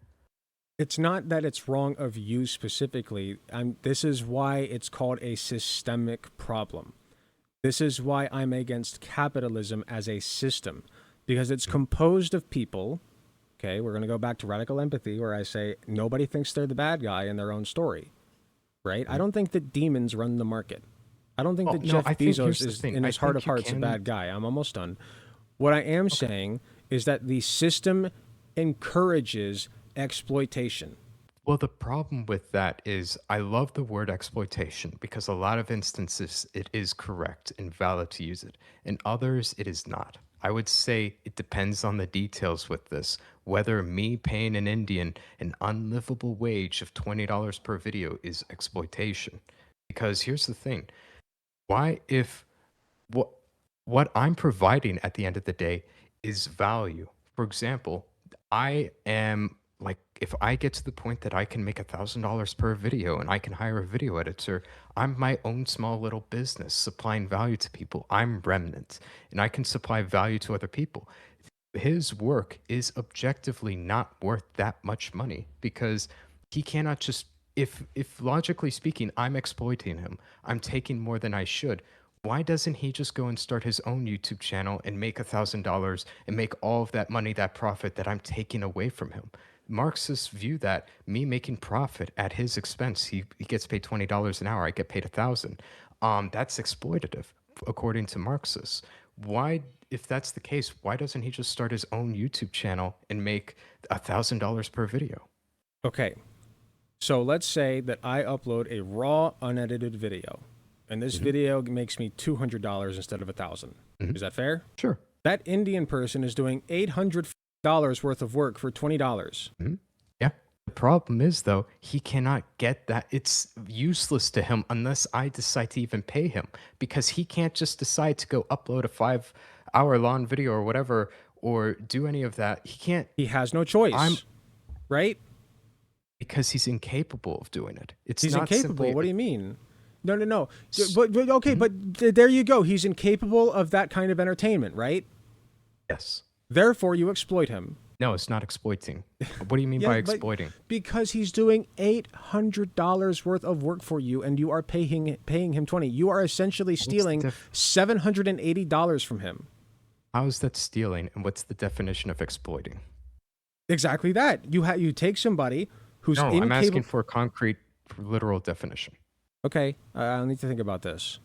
It's not that it's wrong of you specifically. This is why it's called a systemic problem. This is why I'm against capitalism as a system, because it's composed of people. Okay, we're going to go back to radical empathy, where I say nobody thinks they're the bad guy in their own story, right? I Mhm. don't think that demons run the market. I don't think Well, that no, Jeff I think Bezos here's the is, thing. in I his heart think of you hearts, a can bad guy. I'm almost done. What I am okay. saying is that the system encourages exploitation. Well, the problem with that is I love the word exploitation because a lot of instances it is correct and valid to use it. In others, it is not. I would say it depends on the details with this. Whether me paying an Indian an unlivable wage of $20 per video is exploitation. Because here's the thing, why if what what I'm providing at the end of the day is value. For example, I am like if I get to the point that I can make $1,000 per video and I can hire a video editor, I'm my own small little business supplying value to people. I'm Remnant and I can supply value to other people. His work is objectively not worth that much money because he cannot just if logically speaking I'm exploiting him, I'm taking more than I should. Why doesn't he just go and start his own YouTube channel and make $1,000 and make all of that money, that profit that I'm taking away from him? Marxists view that me making profit at his expense, he gets paid $20 an hour, I get paid 1,000. That's exploitative, according to Marxists. Why, if that's the case, why doesn't he just start his own YouTube channel and make $1,000 per video? Okay, so let's say that I upload a raw, unedited video, and this Hmm. video makes me $200 instead of 1,000. Hmm. Is that fair? Sure. That Indian person is doing $800 worth of work for $20. Mhm. Yeah. The problem is, though, he cannot get that. It's useless to him unless I decide to even pay him because he can't just decide to go upload a 5 hour long video or whatever or do any of that. He can't. He has no I'm choice, right? because he's incapable of doing it. It's He's not incapable. simply. What do you mean? No, no, no. S- But okay, Mhm. but there you go. He's incapable of that kind of entertainment, right? Yes. Therefore, you exploit him. No, it's not exploiting. What do you mean Yeah, by but exploiting? because he's doing $800 worth of work for you, and you are paying him 20. You are essentially What's the stealing $780 from him. How is that stealing, and what's the definition of exploiting? Exactly that. You take somebody who's No, I'm asking incapable. for a concrete, literal definition. Okay, I'll need to think about this.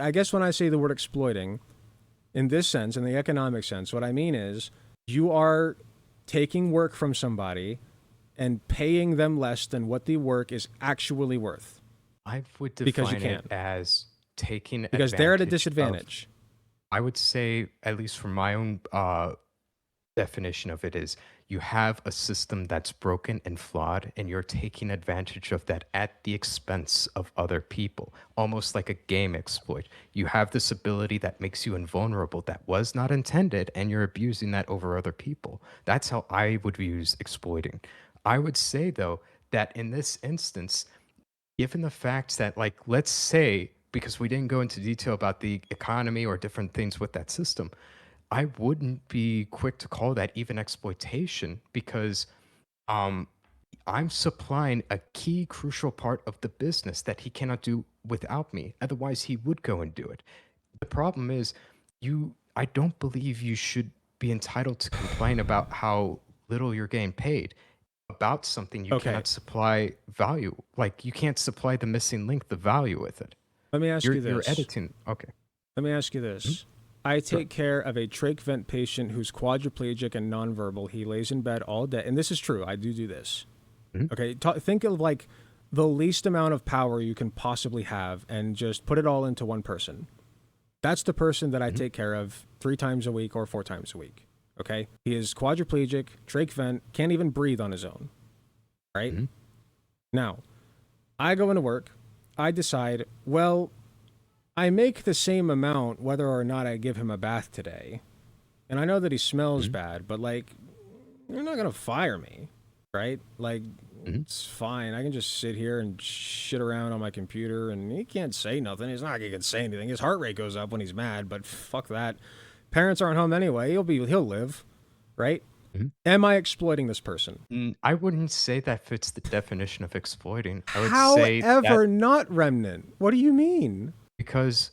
I guess when I say the word exploiting, in this sense, in the economic sense, what I mean is you are taking work from somebody and paying them less than what the work is actually worth I would because you define it can, as taking because they're at a advantage of. disadvantage. I would say, at least from my own definition of it, is you have a system that's broken and flawed, and you're taking advantage of that at the expense of other people, almost like a game exploit. You have this ability that makes you invulnerable that was not intended, and you're abusing that over other people. That's how I would use exploiting. I would say, though, that in this instance, given the fact that, like, let's say, because we didn't go into detail about the economy or different things with that system, I wouldn't be quick to call that even exploitation because um, I'm supplying a key, crucial part of the business that he cannot do without me. Otherwise, he would go and do it. The problem is, I don't believe you should be entitled to complain about how little you're getting paid about something you Okay, cannot supply value. Like you can't supply the missing link, the value with it. let me ask you You're this. editing. Okay. Let me ask you Mhm. this. I Sure. take care of a trach vent patient who's quadriplegic and nonverbal. He lays in bed all day. And this is true. I do this. Mhm. Okay. Think of like the least amount of power you can possibly have and just put it all into one person. That's the person that I take care of 3 times a week or 4 times a week. Okay? He is quadriplegic, trach vent, can't even breathe on his own. Right? Mhm. Now, I go into work. I decide, well, I make the same amount whether or not I give him a bath today. And I know that he smells bad, but like, you're not going to fire me. Right? Like, it's fine. I can just sit here and shit around on my computer, and he can't say nothing. It's not like he can say anything. His heart rate goes up when he's mad, but fuck that. Parents aren't home anyway. He'll live, right? Am I exploiting this person? I wouldn't say that fits the definition of exploiting. I would say However, that not Remnant. What do you mean? because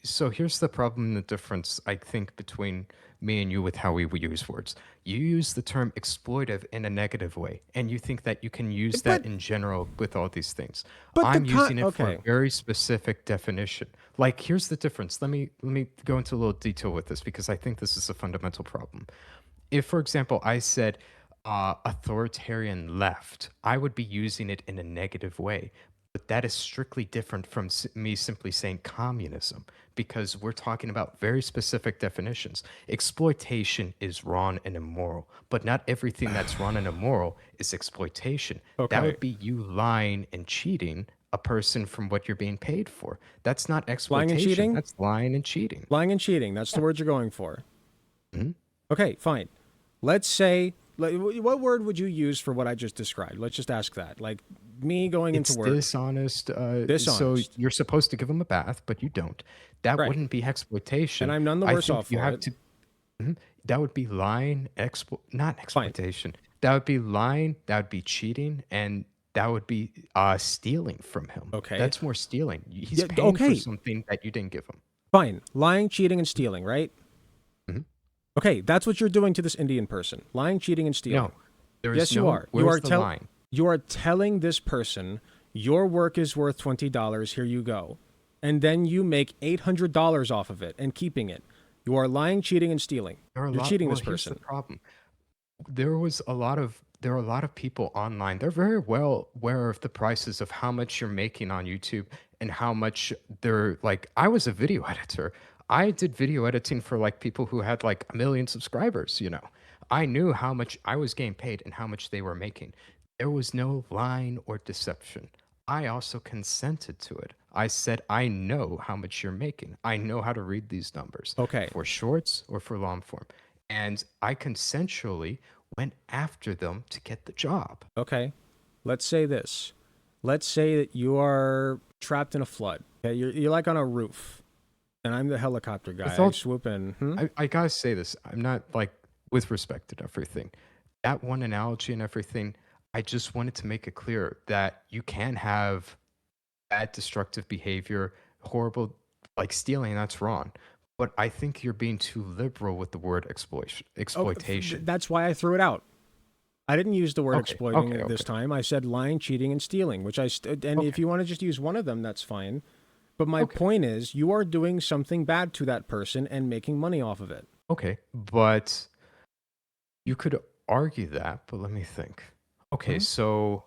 so here's the problem and the difference, I think, between me and you with how we use words. You use the term exploitive in a negative way, and you think that you can use that But in general with all these things. but the I'm using it for okay. a very specific definition. Like, here's the difference. Let me go into a little detail with this because I think this is a fundamental problem. If, for example, I said authoritarian left, I would be using it in a negative way. But that is strictly different from me simply saying communism because we're talking about very specific definitions. Exploitation is wrong and immoral, but not everything that's wrong and immoral is exploitation. That Okay. would be you lying and cheating a person from what you're being paid for. That's not Lying and exploitation. cheating? That's lying and cheating. Lying and cheating. That's the Yeah. word you're going for. Mhm. Okay, fine. Let's say, what word would you use for what I just described? Let's just ask that. Like me going into It's work, dishonest. So dishonest, you're supposed to give them a bath, but you don't. That right? wouldn't be And exploitation. I'm none the I worse think off you for have it. to. That would be lying, not Fine. exploitation. That would be lying. That would be cheating, and that would be stealing from him. Okay. That's more stealing. He's Yeah. paying for Okay. something that you didn't give him. Fine. Lying, cheating, and stealing. Right. Mhm. Okay. That's what you're doing to this Indian person. Lying, cheating, and stealing. No, there is Yes, you no. are. Where's the line? You are telling this person your work is worth $20. Here you go, and then you make $800 off of it and keeping it. You are lying, cheating, and stealing. There are a You're lot. cheating Well, this here's the person. problem. There are a lot of people online. They're very well aware of the prices of how much you're making on YouTube and how much they're like. I was a video editor. I did video editing for like people who had like 1 million subscribers, you know. I knew how much I was getting paid and how much they were making. There was no lying or deception. I also consented to it. I said, I know how much you're making. I know how to read these numbers Okay. for shorts or for long form. And I consensually went after them to get the job. Okay. Let's say this. Let's say that you are trapped in a flood. Okay. You're like on a roof, and I'm the helicopter guy. With I all, swoop in. I gotta say this. I'm not like with respect to everything. That one analogy and everything. I just wanted to make it clear that you can have bad destructive behavior, horrible like stealing. That's wrong. But I think you're being too liberal with the word Oh, exploitation. that's why I threw it out. I didn't use the word Okay, exploiting okay, this okay, time. I said lying, cheating, and stealing, which and if okay, you want to just use one of them, that's fine. But my okay, point is, you are doing something bad to that person and making money off of it. okay. But you could argue that, but let me think. Okay, Mhm. so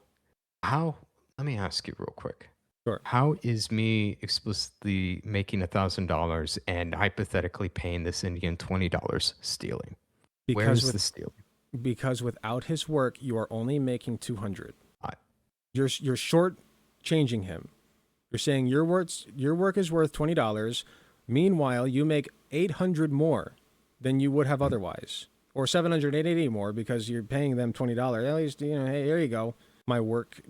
how, let me ask you real quick. Sure. How is me explicitly making $1,000 and hypothetically paying this Indian $20 stealing? Where Because is with the stealing? because without his work, you are only making 200. I, You're short changing him. You're saying your work is worth $20. Meanwhile, you make 800 more than you would have otherwise, or 780 more because you're paying them $20. At least hey, here you go. My work,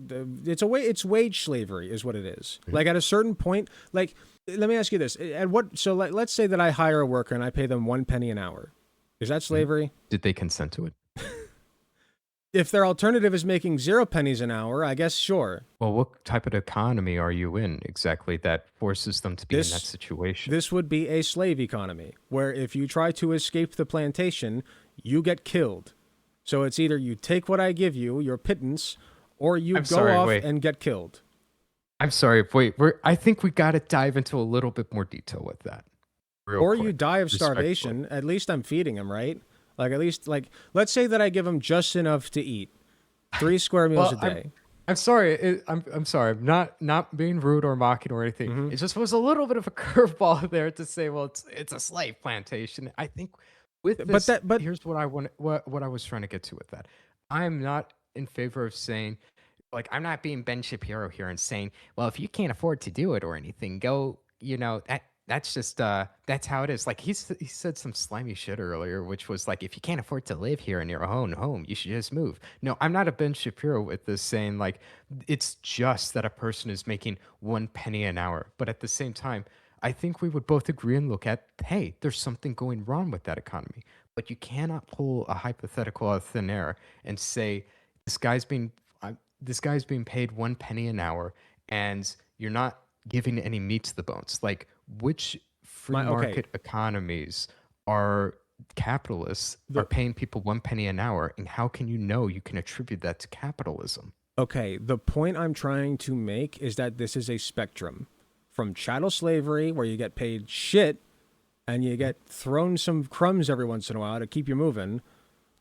it's wage slavery, is what it is. Like at a certain point, like let me ask you this: at what? So let's say that I hire a worker and I pay them 1 penny an hour. Is that slavery? did they consent to it? If their alternative is making 0 pennies an hour, I guess sure. Well, what type of economy are you in exactly that forces them to be in that This situation? this would be a slave economy where if you try to escape the plantation, you get killed. So it's either you take what I give you, your pittance, or you I'm go sorry, off wait. and get killed. I'm sorry, wait. I think we got to dive into a little bit more detail with that, real Or quick, you die of respectfully. starvation. At least I'm feeding him, right? Like at least like let's say that I give him just enough to eat. 3 square meals Well, a day. I'm sorry. I'm sorry. I'm not being rude or mocking or anything. Hmm. It just was a little bit of a curveball there to say, well, it's a slave plantation. I think with But this, that, but here's what I want. What I was trying to get to with that. I'm not in favor of saying, like, I'm not being Ben Shapiro here and saying, well, if you can't afford to do it or anything, go. That's just that's how it is. Like he said some slimy shit earlier, which was like, if you can't afford to live here in your own home, you should just move. No, I'm not a Ben Shapiro with this saying like it's just that a person is making 1 penny an hour. But at the same time, I think we would both agree and look at, hey, there's something going wrong with that economy. But you cannot pull a hypothetical out of thin air and say this guy's being this guy's being paid 1 penny an hour, and you're not giving any meat to the bones. Like, which free my okay. market economies are capitalists are The paying people 1 penny an hour, and how can you know you can attribute that to capitalism? Okay, the point I'm trying to make is that this is a spectrum from chattel slavery, where you get paid shit and you get thrown some crumbs every once in a while to keep you moving,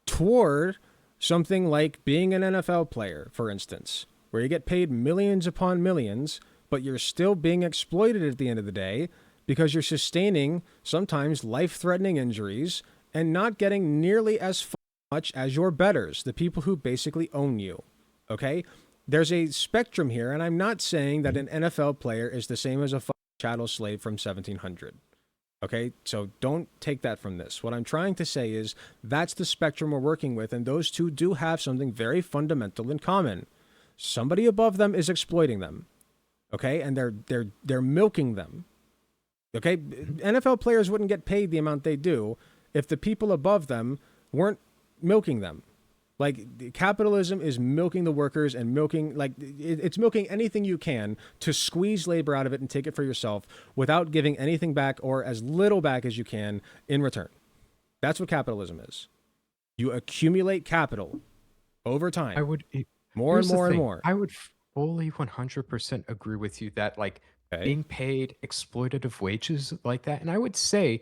toward something like being an NFL player, for instance, where you get paid millions upon millions, but you're still being exploited at the end of the day because you're sustaining sometimes life threatening injuries and not getting nearly as much as your betters, the people who basically own you. Okay? There's a spectrum here, and I'm not saying that an NFL player is the same as a chattel slave from 1700. Okay, so don't take that from this. What I'm trying to say is that's the spectrum we're working with, and those two do have something very fundamental in common. Somebody above them is exploiting them, okay, and they're milking them. Okay, NFL players wouldn't get paid the amount they do if the people above them weren't milking them. Like capitalism is milking the workers and milking it's milking anything you can to squeeze labor out of it and take it for yourself without giving anything back or as little back as you can in return. That's what capitalism is. You accumulate capital over I time, would. more and Here's the more and thing. more. I would fully 100% agree with you that like Okay. being paid exploitative wages like that, and I would say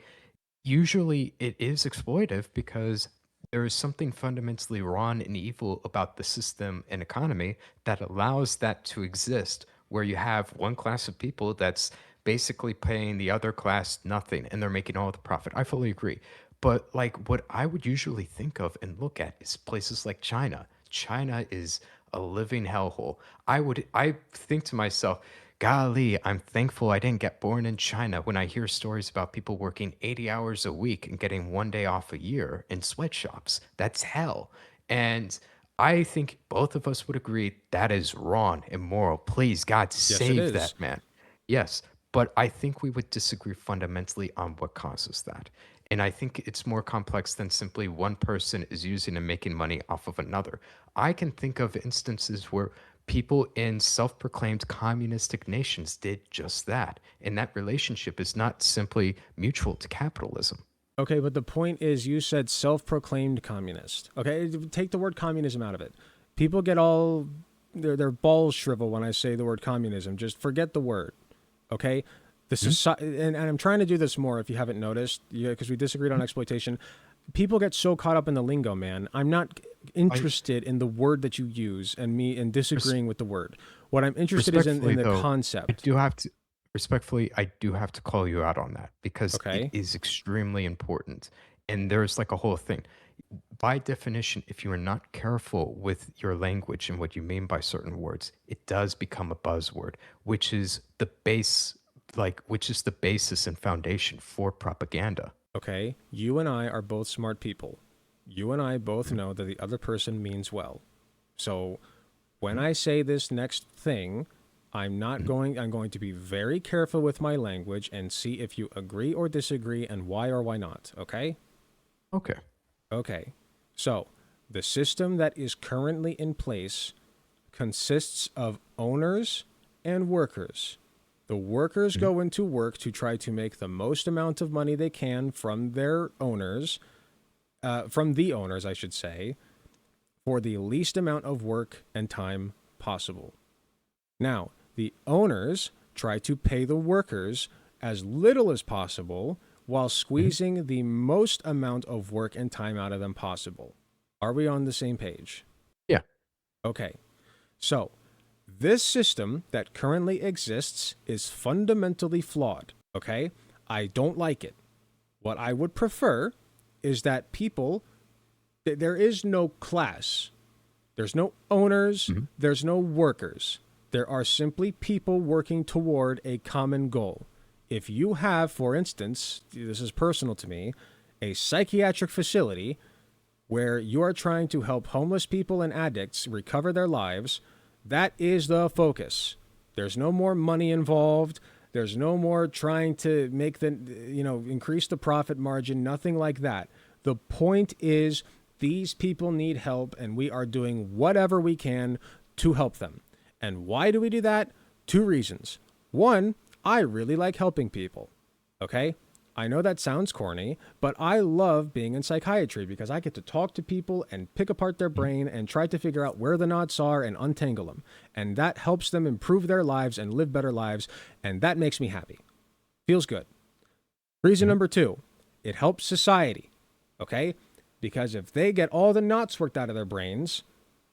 usually it is exploitive because there is something fundamentally wrong and evil about the system and economy that allows that to exist, where you have one class of people that's basically paying the other class nothing and they're making all the profit. I fully agree. But like what I would usually think of and look at is places like China. China is a living hellhole. I think to myself, golly, I'm thankful I didn't get born in China when I hear stories about people working 80 hours a week and getting 1 day off a year in sweatshops. That's hell. And I think both of us would agree that is wrong, immoral. Please, God, Yes, it save is. that man. Yes, but I think we would disagree fundamentally on what causes that. And I think it's more complex than simply one person is using and making money off of another. I can think of instances where people in self proclaimed communistic nations did just that. And that relationship is not simply mutual to capitalism. Okay, but the point is you said self-proclaimed communist. Okay, take the word communism out of it. People get all their balls shrivel when I say the word communism. Just forget the word. Okay, the Mhm. society, and I'm trying to do this more if you haven't noticed, because we disagreed on exploitation. People get so caught up in the lingo, man. I'm not I interested in the word that you use and me in res- disagreeing with the word. What I'm interested is in respectfully, the though, I concept. do have to respectfully, I do have to call you out on that because it Okay. is extremely important. And there's like a whole thing. By definition, if you are not careful with your language and what you mean by certain words, it does become a buzzword, which is the base, which is the basis and foundation for propaganda. Okay. You and I are both smart people. You and I both Mhm, know that the other person means well. So when mhm, I say this next thing, mhm. I'm going to be very careful with my language and see if you agree or disagree and why or why not. Okay? Okay. Okay. So the system that is currently in place consists of owners and workers. The workers Mhm, go into work to try to make the most amount of money they can from their owners, from the owners, I should say, for the least amount of work and time possible. Now, the owners try to pay the workers as little as possible while mhm. squeezing the most amount of work and time out of them possible. Are we on the same page? Yeah. Okay. So, This system that currently exists is fundamentally flawed, okay? I don't like it. What I would prefer is that people, there is no class. There's no owners, Mhm. there's no workers. There are simply people working toward a common goal. If you have, for instance, this is personal to me, a psychiatric facility where you are trying to help homeless people and addicts recover their lives, that is the focus. There's no more money involved. There's no more trying to make increase the profit margin, nothing like that. The point is these people need help and we are doing whatever we can to help them. And why do we do that? Two reasons. One, I really like helping people. Okay? I know that sounds corny, but I love being in psychiatry because I get to talk to people and pick apart their brain and try to figure out where the knots are and untangle them. And that helps them improve their lives and live better lives. And that makes me happy. Feels good. Reason number two, it helps society. Okay? Because if they get all the knots worked out of their brains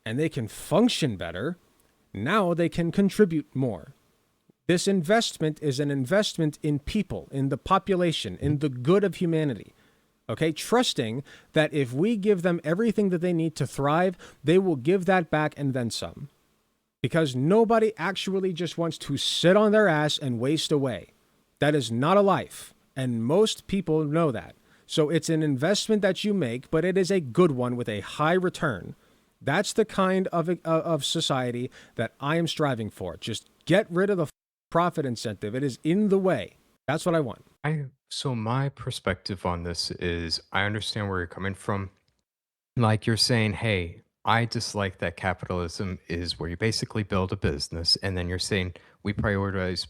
and they can function better, now they can contribute more. This investment is an investment in people, in the population, in the good of humanity. Okay, trusting that if we give them everything that they need to thrive, they will give that back and then some. Because nobody actually just wants to sit on their ass and waste away. That is not a life, and most people know that. So it's an investment that you make, but it is a good one with a high return. That's the kind of society that I am striving for. Just get rid of the profit incentive. It is in the way. That's what I want. So my perspective on this is I understand where you're coming from. Like you're saying, hey, I dislike that capitalism is where you basically build a business and then you're saying we prioritize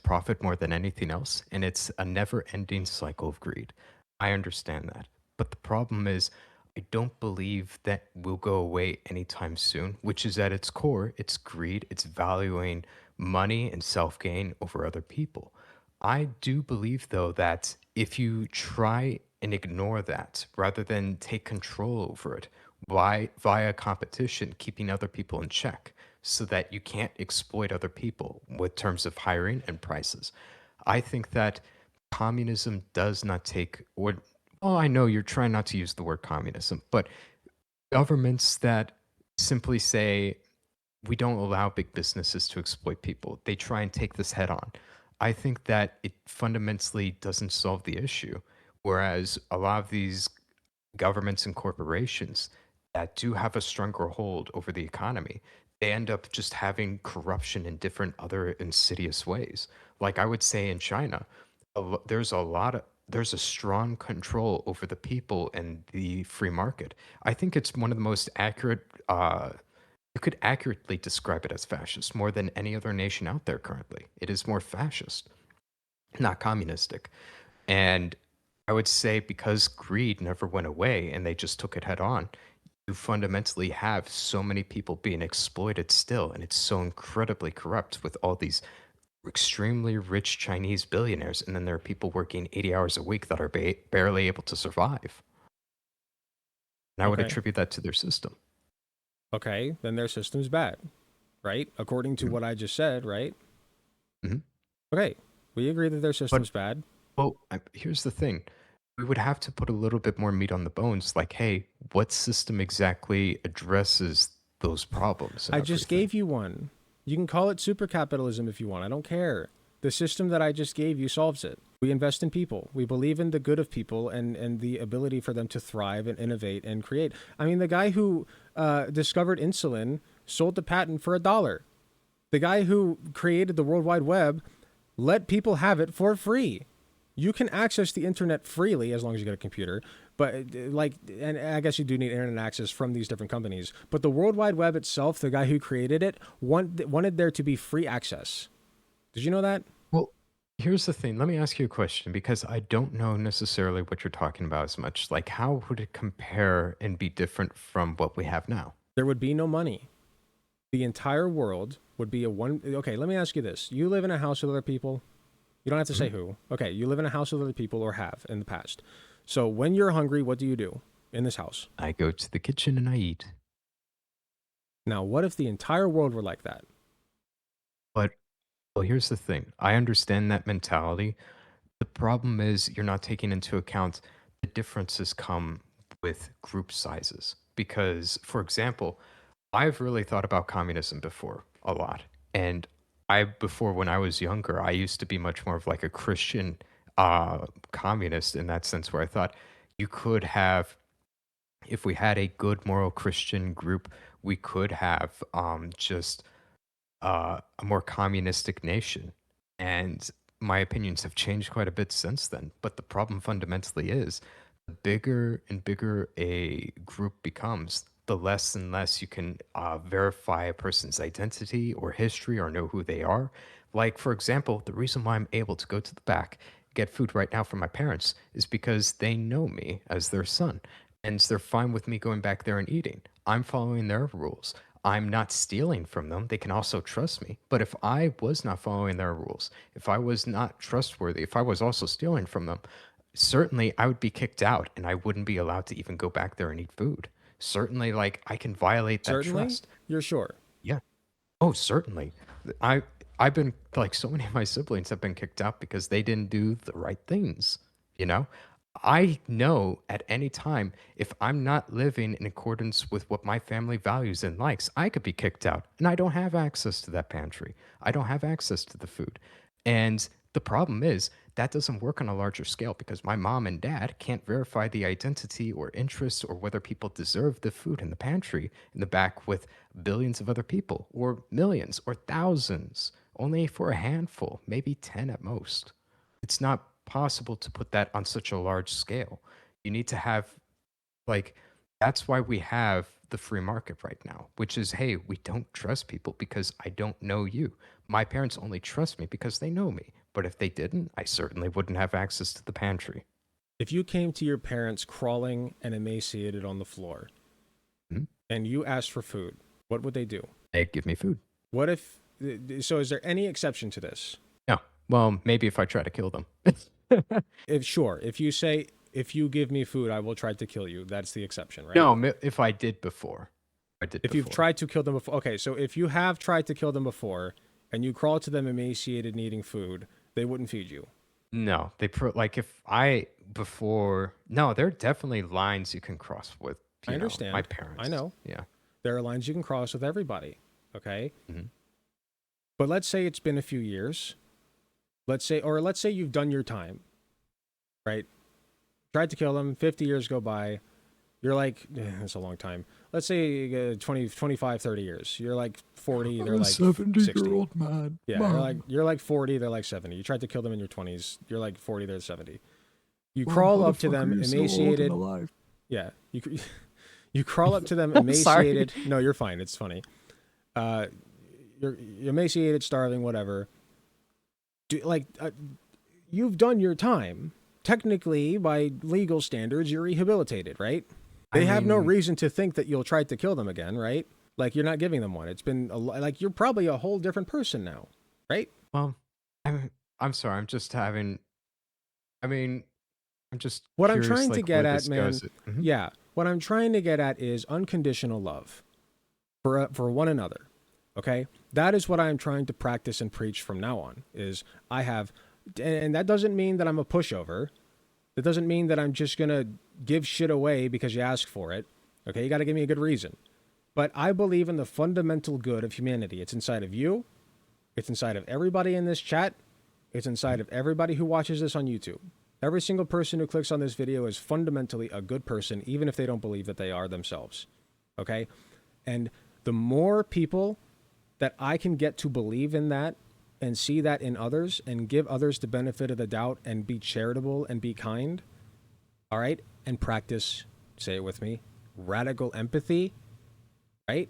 profit more than anything else, and it's a never-ending cycle of greed. I understand that. But the problem is I don't believe that will go away anytime soon, which is at its core, it's greed, it's valuing money and self-gain over other people. I do believe, though, that if you try and ignore that rather than take control over it via competition, keeping other people in check so that you can't exploit other people with terms of hiring and prices, I think that communism does not take, or, well, I know you're trying not to use the word communism, but governments that simply say, we don't allow big businesses to exploit people. They try and take this head on. I think that it fundamentally doesn't solve the issue. Whereas a lot of these governments and corporations that do have a stronger hold over the economy, they end up just having corruption in different other insidious ways. Like I would say in China, there's a strong control over the people and the free market. I think it's one of the most accurate you could accurately describe it as fascist more than any other nation out there currently. It is more fascist, not communistic. And I would say because greed never went away and they just took it head on, you fundamentally have so many people being exploited still. And it's so incredibly corrupt with all these extremely rich Chinese billionaires. And then there are people working 80 hours a week that are barely able to survive. And I would Okay. attribute that to their system. Okay. Then their system's bad, right? According to Mhm. what I just said, right? Mhm. Okay. We agree that their But system's bad. Well, here's the thing. We would have to put a little bit more meat on the bones. Like, hey, what system exactly addresses those problems and I just everything? gave you one. You can call it super capitalism if you want. I don't care. The system that I just gave you solves it. We invest in people. We believe in the good of people and the ability for them to thrive and innovate and create. I mean, the guy who discovered insulin sold the patent for $1. The guy who created the World Wide Web let people have it for free. You can access the internet freely as long as you get a computer. But and I guess you do need internet access from these different companies. But the World Wide Web itself, the guy who created it, wanted there to be free access. Did you know that? Well, here's the thing. Let me ask you a question because I don't know necessarily what you're talking about as much. Like, how would it compare and be different from what we have now? There would be no money. The entire world would be a one. Okay, let me ask you this: you live in a house with other people. You don't have to say Mhm. who. Okay, you live in a house with other people or have in the past. So when you're hungry, what do you do in this house? I go to the kitchen and I eat. Now, what if the entire world were like that? But well, here's the thing. I understand that mentality. The problem is you're not taking into account the differences come with group sizes. Because, for example, I've really thought about communism before a lot. And before when I was younger, I used to be much more of like a Christian communist in that sense, where I thought you could have, if we had a good moral Christian group, we could have just a more communistic nation. And my opinions have changed quite a bit since then. But the problem fundamentally is the bigger and bigger a group becomes, the less and less you can verify a person's identity or history or know who they are. Like, for example, the reason why I'm able to go to the back, get food right now from my parents is because they know me as their son. And they're fine with me going back there and eating. I'm following their rules. I'm not stealing from them. They can also trust me. But if I was not following their rules, if I was not trustworthy, if I was also stealing from them, certainly I would be kicked out and I wouldn't be allowed to even go back there and eat food. Certainly, like I can violate that Certainly? trust. You're sure? Yeah. Oh, certainly. I I've been like so many of my siblings have been kicked out because they didn't do the right things, you know? I know at any time if I'm not living in accordance with what my family values and likes, I could be kicked out and I don't have access to that pantry. I don't have access to the food. And the problem is that doesn't work on a larger scale because my mom and dad can't verify the identity or interests or whether people deserve the food in the pantry in the back with billions of other people or millions or thousands, only for a handful, maybe 10 at most. It's not possible to put that on such a large scale. You need to have like that's why we have the free market right now, which is hey, we don't trust people because I don't know you. My parents only trust me because they know me. But if they didn't, I certainly wouldn't have access to the pantry. If you came to your parents crawling and emaciated on the floor Mhm. and you asked for food, what would they do? They give me food. What if, so is there any exception to this? No. Well, maybe if I try to kill them. If sure, if you say, if you give me food, I will try to kill you. That's the exception, right? No, if I did before. I did If you've before. tried to kill them before, okay, so if you have tried to kill them before and you crawl to them emaciated, needing food, they wouldn't feed you. No, like if I before no, there are definitely lines you can cross with, I my understand. I parents. know. Yeah. There are lines you can cross with everybody, okay? Mhm. But let's say it's been a few years. Let's say you've done your time, right? Tried to kill them, 50 years go by. You're like, that's a long time. Let's say 20, 25, 30 years. You're like 40, they're I'm a like 60. 70-year-old man. Yeah, Mom, you're like 40, they're like 70. You tried to kill them in your 20s. You're like 40, they're 70. You Mom, crawl how up the to fuck them are you so old and emaciated. alive? Yeah, you crawl up to them I'm sorry. emaciated. No, you're fine. It's funny. Uh, you're emaciated, starving, whatever. You've done your time. Technically, by legal standards, you're rehabilitated, right? They have no reason to think that you'll try to kill them again, right? Like you're not giving them one. It's been like you're probably a whole different person now, right? Well, I'm sorry. I mean, I'm just What I'm curious trying to like get where at, this man, goes. Mhm. yeah, what I'm trying to get at is unconditional love for one another. Okay, that is what I'm trying to practice and preach from now on. Is I have, and that doesn't mean that I'm a pushover. That doesn't mean that I'm just gonna give shit away because you ask for it. Okay, you got to give me a good reason. But I believe in the fundamental good of humanity. It's inside of you. It's inside of everybody in this chat. It's inside of everybody who watches this on YouTube. Every single person who clicks on this video is fundamentally a good person, even if they don't believe that they are themselves. Okay? And the more people that I can get to believe in that and see that in others and give others the benefit of the doubt and be charitable and be kind, all right? And practice, say it with me, radical empathy, right?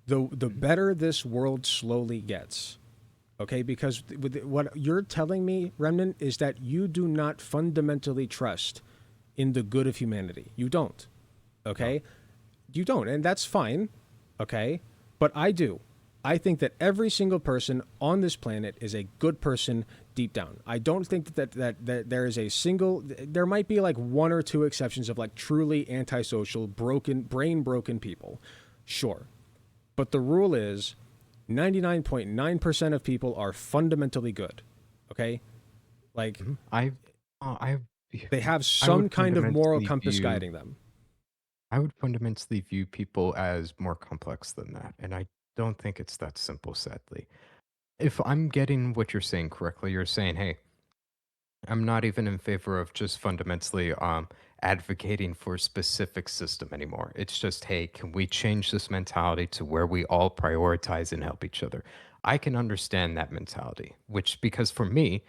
The better this world slowly gets. Okay, because what you're telling me, Remnant, is that you do not fundamentally trust in the good of humanity. You don't. Okay? You don't, and that's fine. Okay? But I do. I think that every single person on this planet is a good person deep down. I don't think that there is a single, there might be like one or two exceptions of like truly antisocial, broken, brain broken people. Sure. But the rule is 99.9% of people are fundamentally good. Okay? Like, Mhm. I they have I some would kind of moral fundamentally compass view guiding them. I would fundamentally view people as more complex than that, and I don't think it's that simple, sadly. If I'm getting what you're saying correctly, you're saying, "Hey, I'm not even in favor of just fundamentally advocating for a specific system anymore. It's just, hey, can we change this mentality to where we all prioritize and help each other?" I can understand that mentality, which because for me,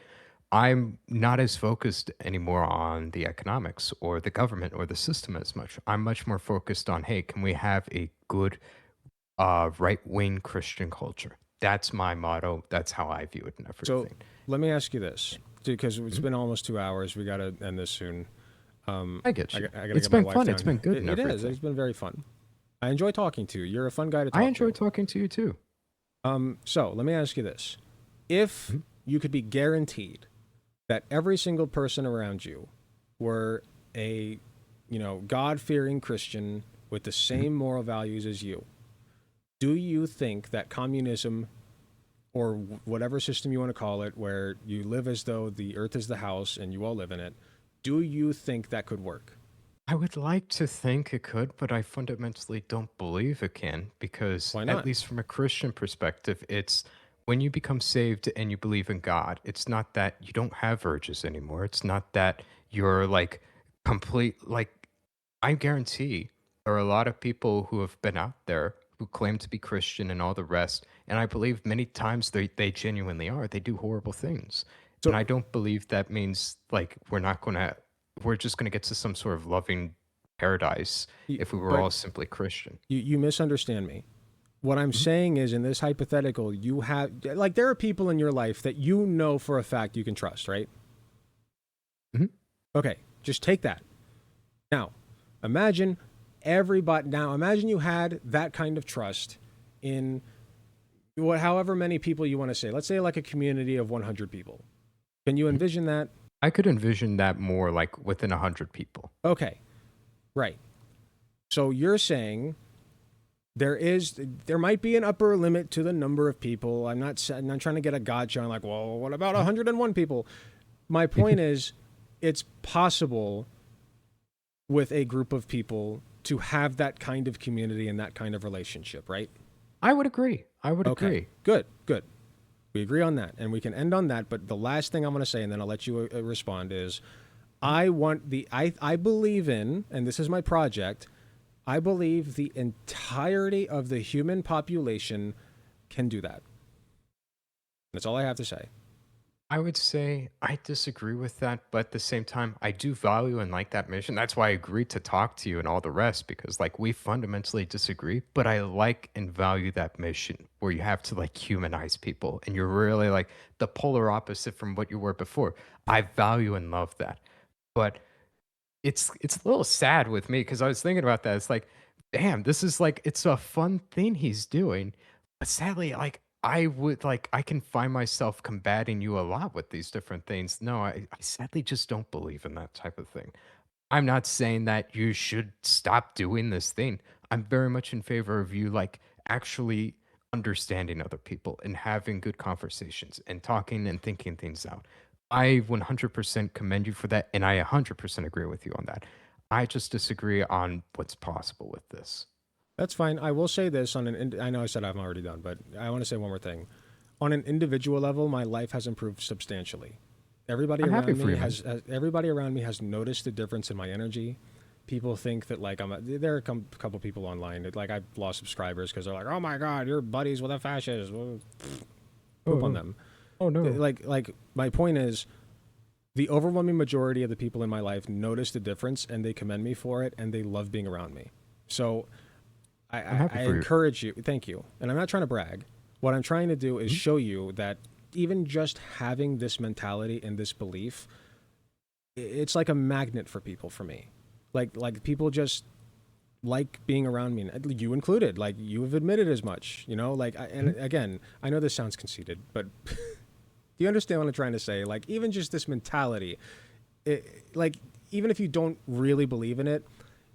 I'm not as focused anymore on the economics or the government or the system as much. I'm much more focused on, hey, can we have a good right wing Christian culture? That's my motto. That's how I view it and So everything. let me ask you this, because it's Mhm. been almost 2 hours. We got to end this soon. I get you. I got to It's get my been wife fun. It's down. been good and It is. everything. It's been very fun. I enjoy talking to you. You're a fun guy to I talk enjoy to. talking to you too. So let me ask you this. If Mhm. you could be guaranteed that every single person around you were a, God-fearing Christian with the Mhm. same moral values as you, do you think that communism or whatever system you want to call it, where you live as though the earth is the house and you all live in it, do you think that could work? I would like to think it could, but I fundamentally don't believe it can because, Why at not? least from a Christian perspective, it's when you become saved and you believe in God, it's not that you don't have urges anymore. It's not that you're like complete, like, I guarantee there are a lot of people who have been out there who claim to be Christian and all the rest. And I believe many times they genuinely are. They do horrible things. And I So don't believe that means like we're just going to get to some sort of loving paradise if we were but all simply Christian. you misunderstand me. What I'm Mhm. saying is, in this hypothetical, you have, like, there are people in your life that you know for a fact you can trust, right? Mhm. Okay, just take that. Now, imagine imagine you had that kind of trust in however many people you want to say. Let's say like a community of 100 people. Can you Mhm. envision that? I could envision that more like within 100 people. Okay, right. So you're saying there might be an upper limit to the number of people. I'm not trying to get a gotcha on like, well, what about Mhm. 101 people? My point is, it's possible with a group of people to have that kind of community and that kind of relationship, right? I would agree. I would Okay, agree. good, good. We agree on that, and we can end on that. But the last thing I'm going to say, and then I'll let you respond, is Mhm. I believe in, and this is my project. I believe the entirety of the human population can do that. That's all I have to say. I would say I disagree with that, but at the same time, I do value and like that mission. That's why I agreed to talk to you and all the rest because, like, we fundamentally disagree, but I like and value that mission where you have to, like, humanize people and you're really, like, the polar opposite from what you were before. I value and love that. But it's a little sad with me because I was thinking about that. It's like, damn, this is like it's a fun thing he's doing, but sadly, like I can find myself combating you a lot with these different things. No, I sadly just don't believe in that type of thing. I'm not saying that you should stop doing this thing. I'm very much in favor of you like actually understanding other people and having good conversations and talking and thinking things out. I 100% commend you for that and I 100% agree with you on that. I just disagree on what's possible with this. That's fine. I will say this I know I said I'm already done, but I want to say one more thing. On an individual level, my life has improved substantially. I'm happy for you, man. Everybody around me has noticed the difference in my energy. People think that like there are a couple people online that like I've lost subscribers because they're like, oh my god, you're buddies with a fascist. Well, Oh, poop on oh, them. oh no. Like my point is, the overwhelming majority of the people in my life notice the difference and they commend me for it and they love being around me. So I'm happy I for you. encourage you. Thank you. And I'm not trying to brag. What I'm trying to do is Mhm. show you that even just having this mentality and this belief, it's like a magnet for people. For me, like people just like being around me, you included. Like you have admitted as much. And Mhm. again, I know this sounds conceited, but do you understand what I'm trying to say? Like even just this mentality, like even if you don't really believe in it,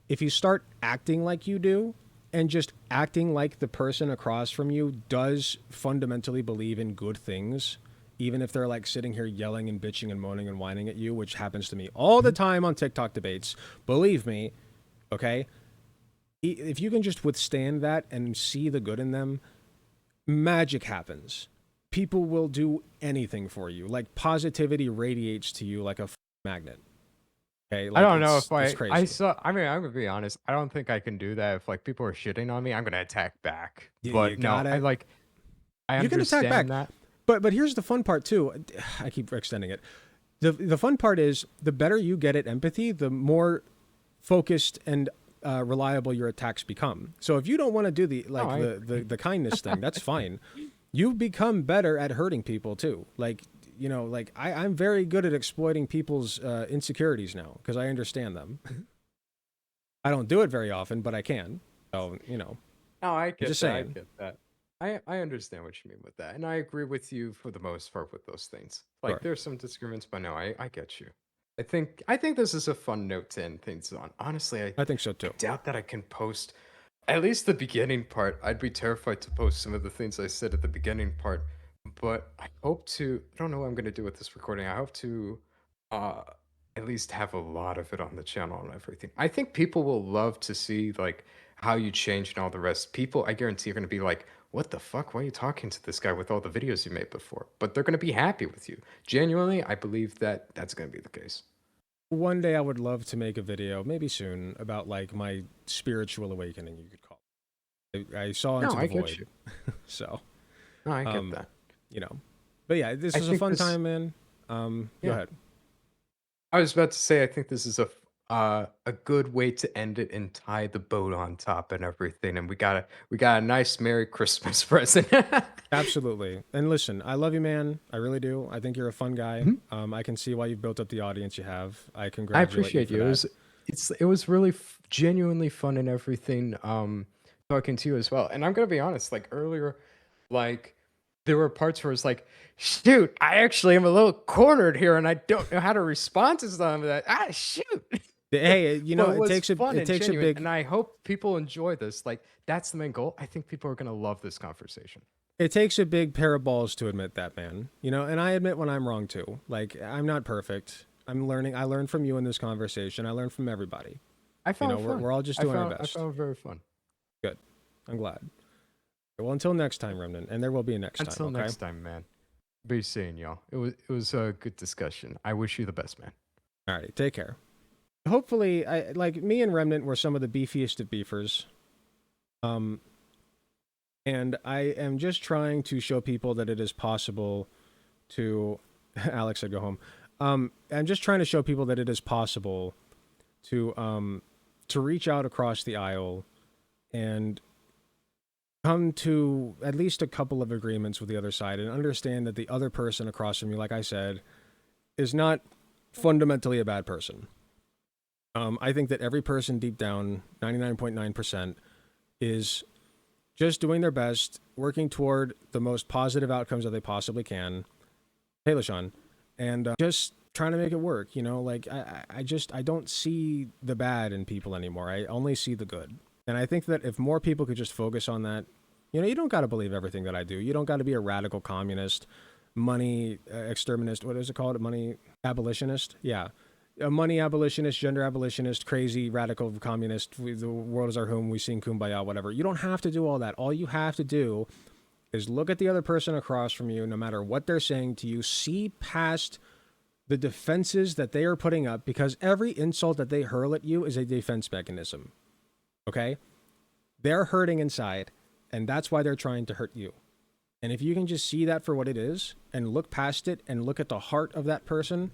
if you start acting like you do and just acting like the person across from you does fundamentally believe in good things, even if they're like sitting here yelling and bitching and moaning and whining at you, which happens to me all the time on TikTok debates. Believe me, okay? If you can just withstand that and see the good in them, magic happens. People will do anything for you. Like, positivity radiates to you like a magnet. Okay, like, I don't know if it's crazy. I mean, I'm gonna be honest. I don't think I can do that. If like people are shitting on me, I'm gonna attack back. You But no, gotta. I You can attack back. understand that. But here's the fun part too. I keep extending it. The fun part is the better you get at empathy, the more focused and reliable your attacks become. So if you don't want to do the kindness thing, that's fine. You become better at hurting people too. Like, you know, like I'm very good at exploiting people's insecurities now because I understand them. I don't do it very often, but I can. So, you know. No, I get Just that. I saying. get that. I understand what you mean with that, and I agree with you for the most part with those things. Like Sure. there's some disagreements, but no, I get you. I think this is a fun note to end things on. Honestly, I think so I too. doubt that I can post at least the beginning part. I'd be terrified to post some of the things I said at the beginning part, but I hope to. I don't know what I'm gonna do with this recording. I hope to uh at least have a lot of it on the channel and everything. I think people will love to see like how you change and all the rest. People, I guarantee, are gonna be like, "What the fuck? Why are you talking to this guy with all the videos you made before?" But they're gonna be happy with you. Genuinely, I believe that that's gonna be the case. One day I would love to make a video, maybe soon, about like my spiritual awakening, you could call it. I saw No, into the I get void. you. So, No, I get um, that. you know. But yeah, this I was a think fun this. time, man. Go Yeah. ahead. I was about to say, I think this is a good way to end it and tie the boat on top and everything. And we got a nice Merry Christmas present. Absolutely. And listen, I love you, man. I really do. I think you're a fun guy. Mhm. I can see why you've built up the audience you have. I I congratulate you appreciate for you. that. It was really genuinely fun and everything. Talking to you as well. And I'm gonna be honest. Like earlier, like there were parts where it's like, shoot, I actually am a little cornered here, and I don't know how to respond to some of that. Ah, shoot. Hey, you But know, it was fun it and takes a genuine, big and I hope people enjoy this. Like that's the main goal. I think people are gonna love this conversation. it takes a big pair of balls to admit that, man. You know, and I admit when I'm wrong too. Like, I'm not perfect. I'm learning. I learned from you in this conversation. I learned from everybody. I You found know, it fun. we're all just I doing our found I best. found it very fun. Good. I'm glad. Well, until next time, Remnant, and there will be a next time. Until Okay. next time, man. Be seeing y'all. It was a good discussion. I wish you the best, man. Alrighty. Take care. Hopefully, I like me and Remnant were some of the beefiest of beefers. And I am just trying to show people that it is possible to. Alex said, "Go home." I'm just trying to show people that it is possible to reach out across the aisle and come to at least a couple of agreements with the other side and understand that the other person across from you, like I said, is not fundamentally a bad person. I think that every person deep down, 99.9%, is just doing their best, working toward the most positive outcomes that they possibly can. Hey, LaShawn. And just trying to make it work, you know? Like, I don't see the bad in people anymore. I only see the good. And I think that if more people could just focus on that, you know, you don't got to believe everything that I do. You don't got to be a radical communist, money exterminist. What is it called? A money abolitionist? Yeah. A money abolitionist, gender abolitionist, crazy radical communist. The world is our home. We sing kumbaya, whatever. You don't have to do all that. All you have to do is look at the other person across from you, no matter what they're saying to you, see past the defenses that they are putting up, because every insult that they hurl at you is a defense mechanism. Okay? They're hurting inside, and that's why they're trying to hurt you. And if you can just see that for what it is and look past it and look at the heart of that person,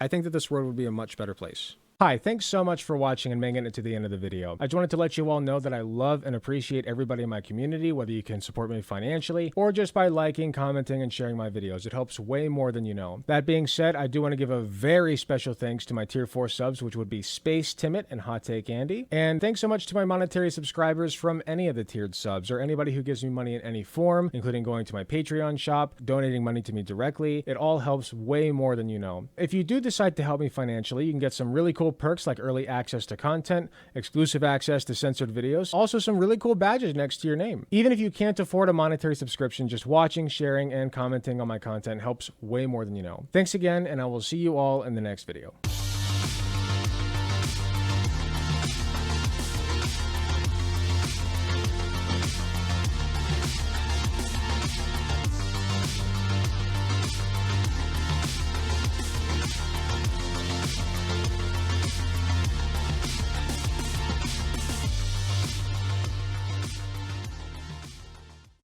I think that this world would be a much better place. Hi, thanks so much for watching and making it to the end of the video. I just wanted to let you all know that I love and appreciate everybody in my community, whether you can support me financially or just by liking, commenting, and sharing my videos. It helps way more than you know. That being said, I do want to give a very special thanks to my tier 4 subs, which would be Space Timid and Hot Take Andy. And thanks so much to my monetary subscribers from any of the tiered subs, or anybody who gives me money in any form, including going to my Patreon shop, donating money to me directly. It all helps way more than you know. If you do decide to help me financially, you can get some really cool cool perks like early access to content, exclusive access to censored videos, also some really cool badges next to your name. Even if you can't afford a monetary subscription, just watching, sharing, and commenting on my content helps way more than you know. Thanks again, and I will see you all in the next video.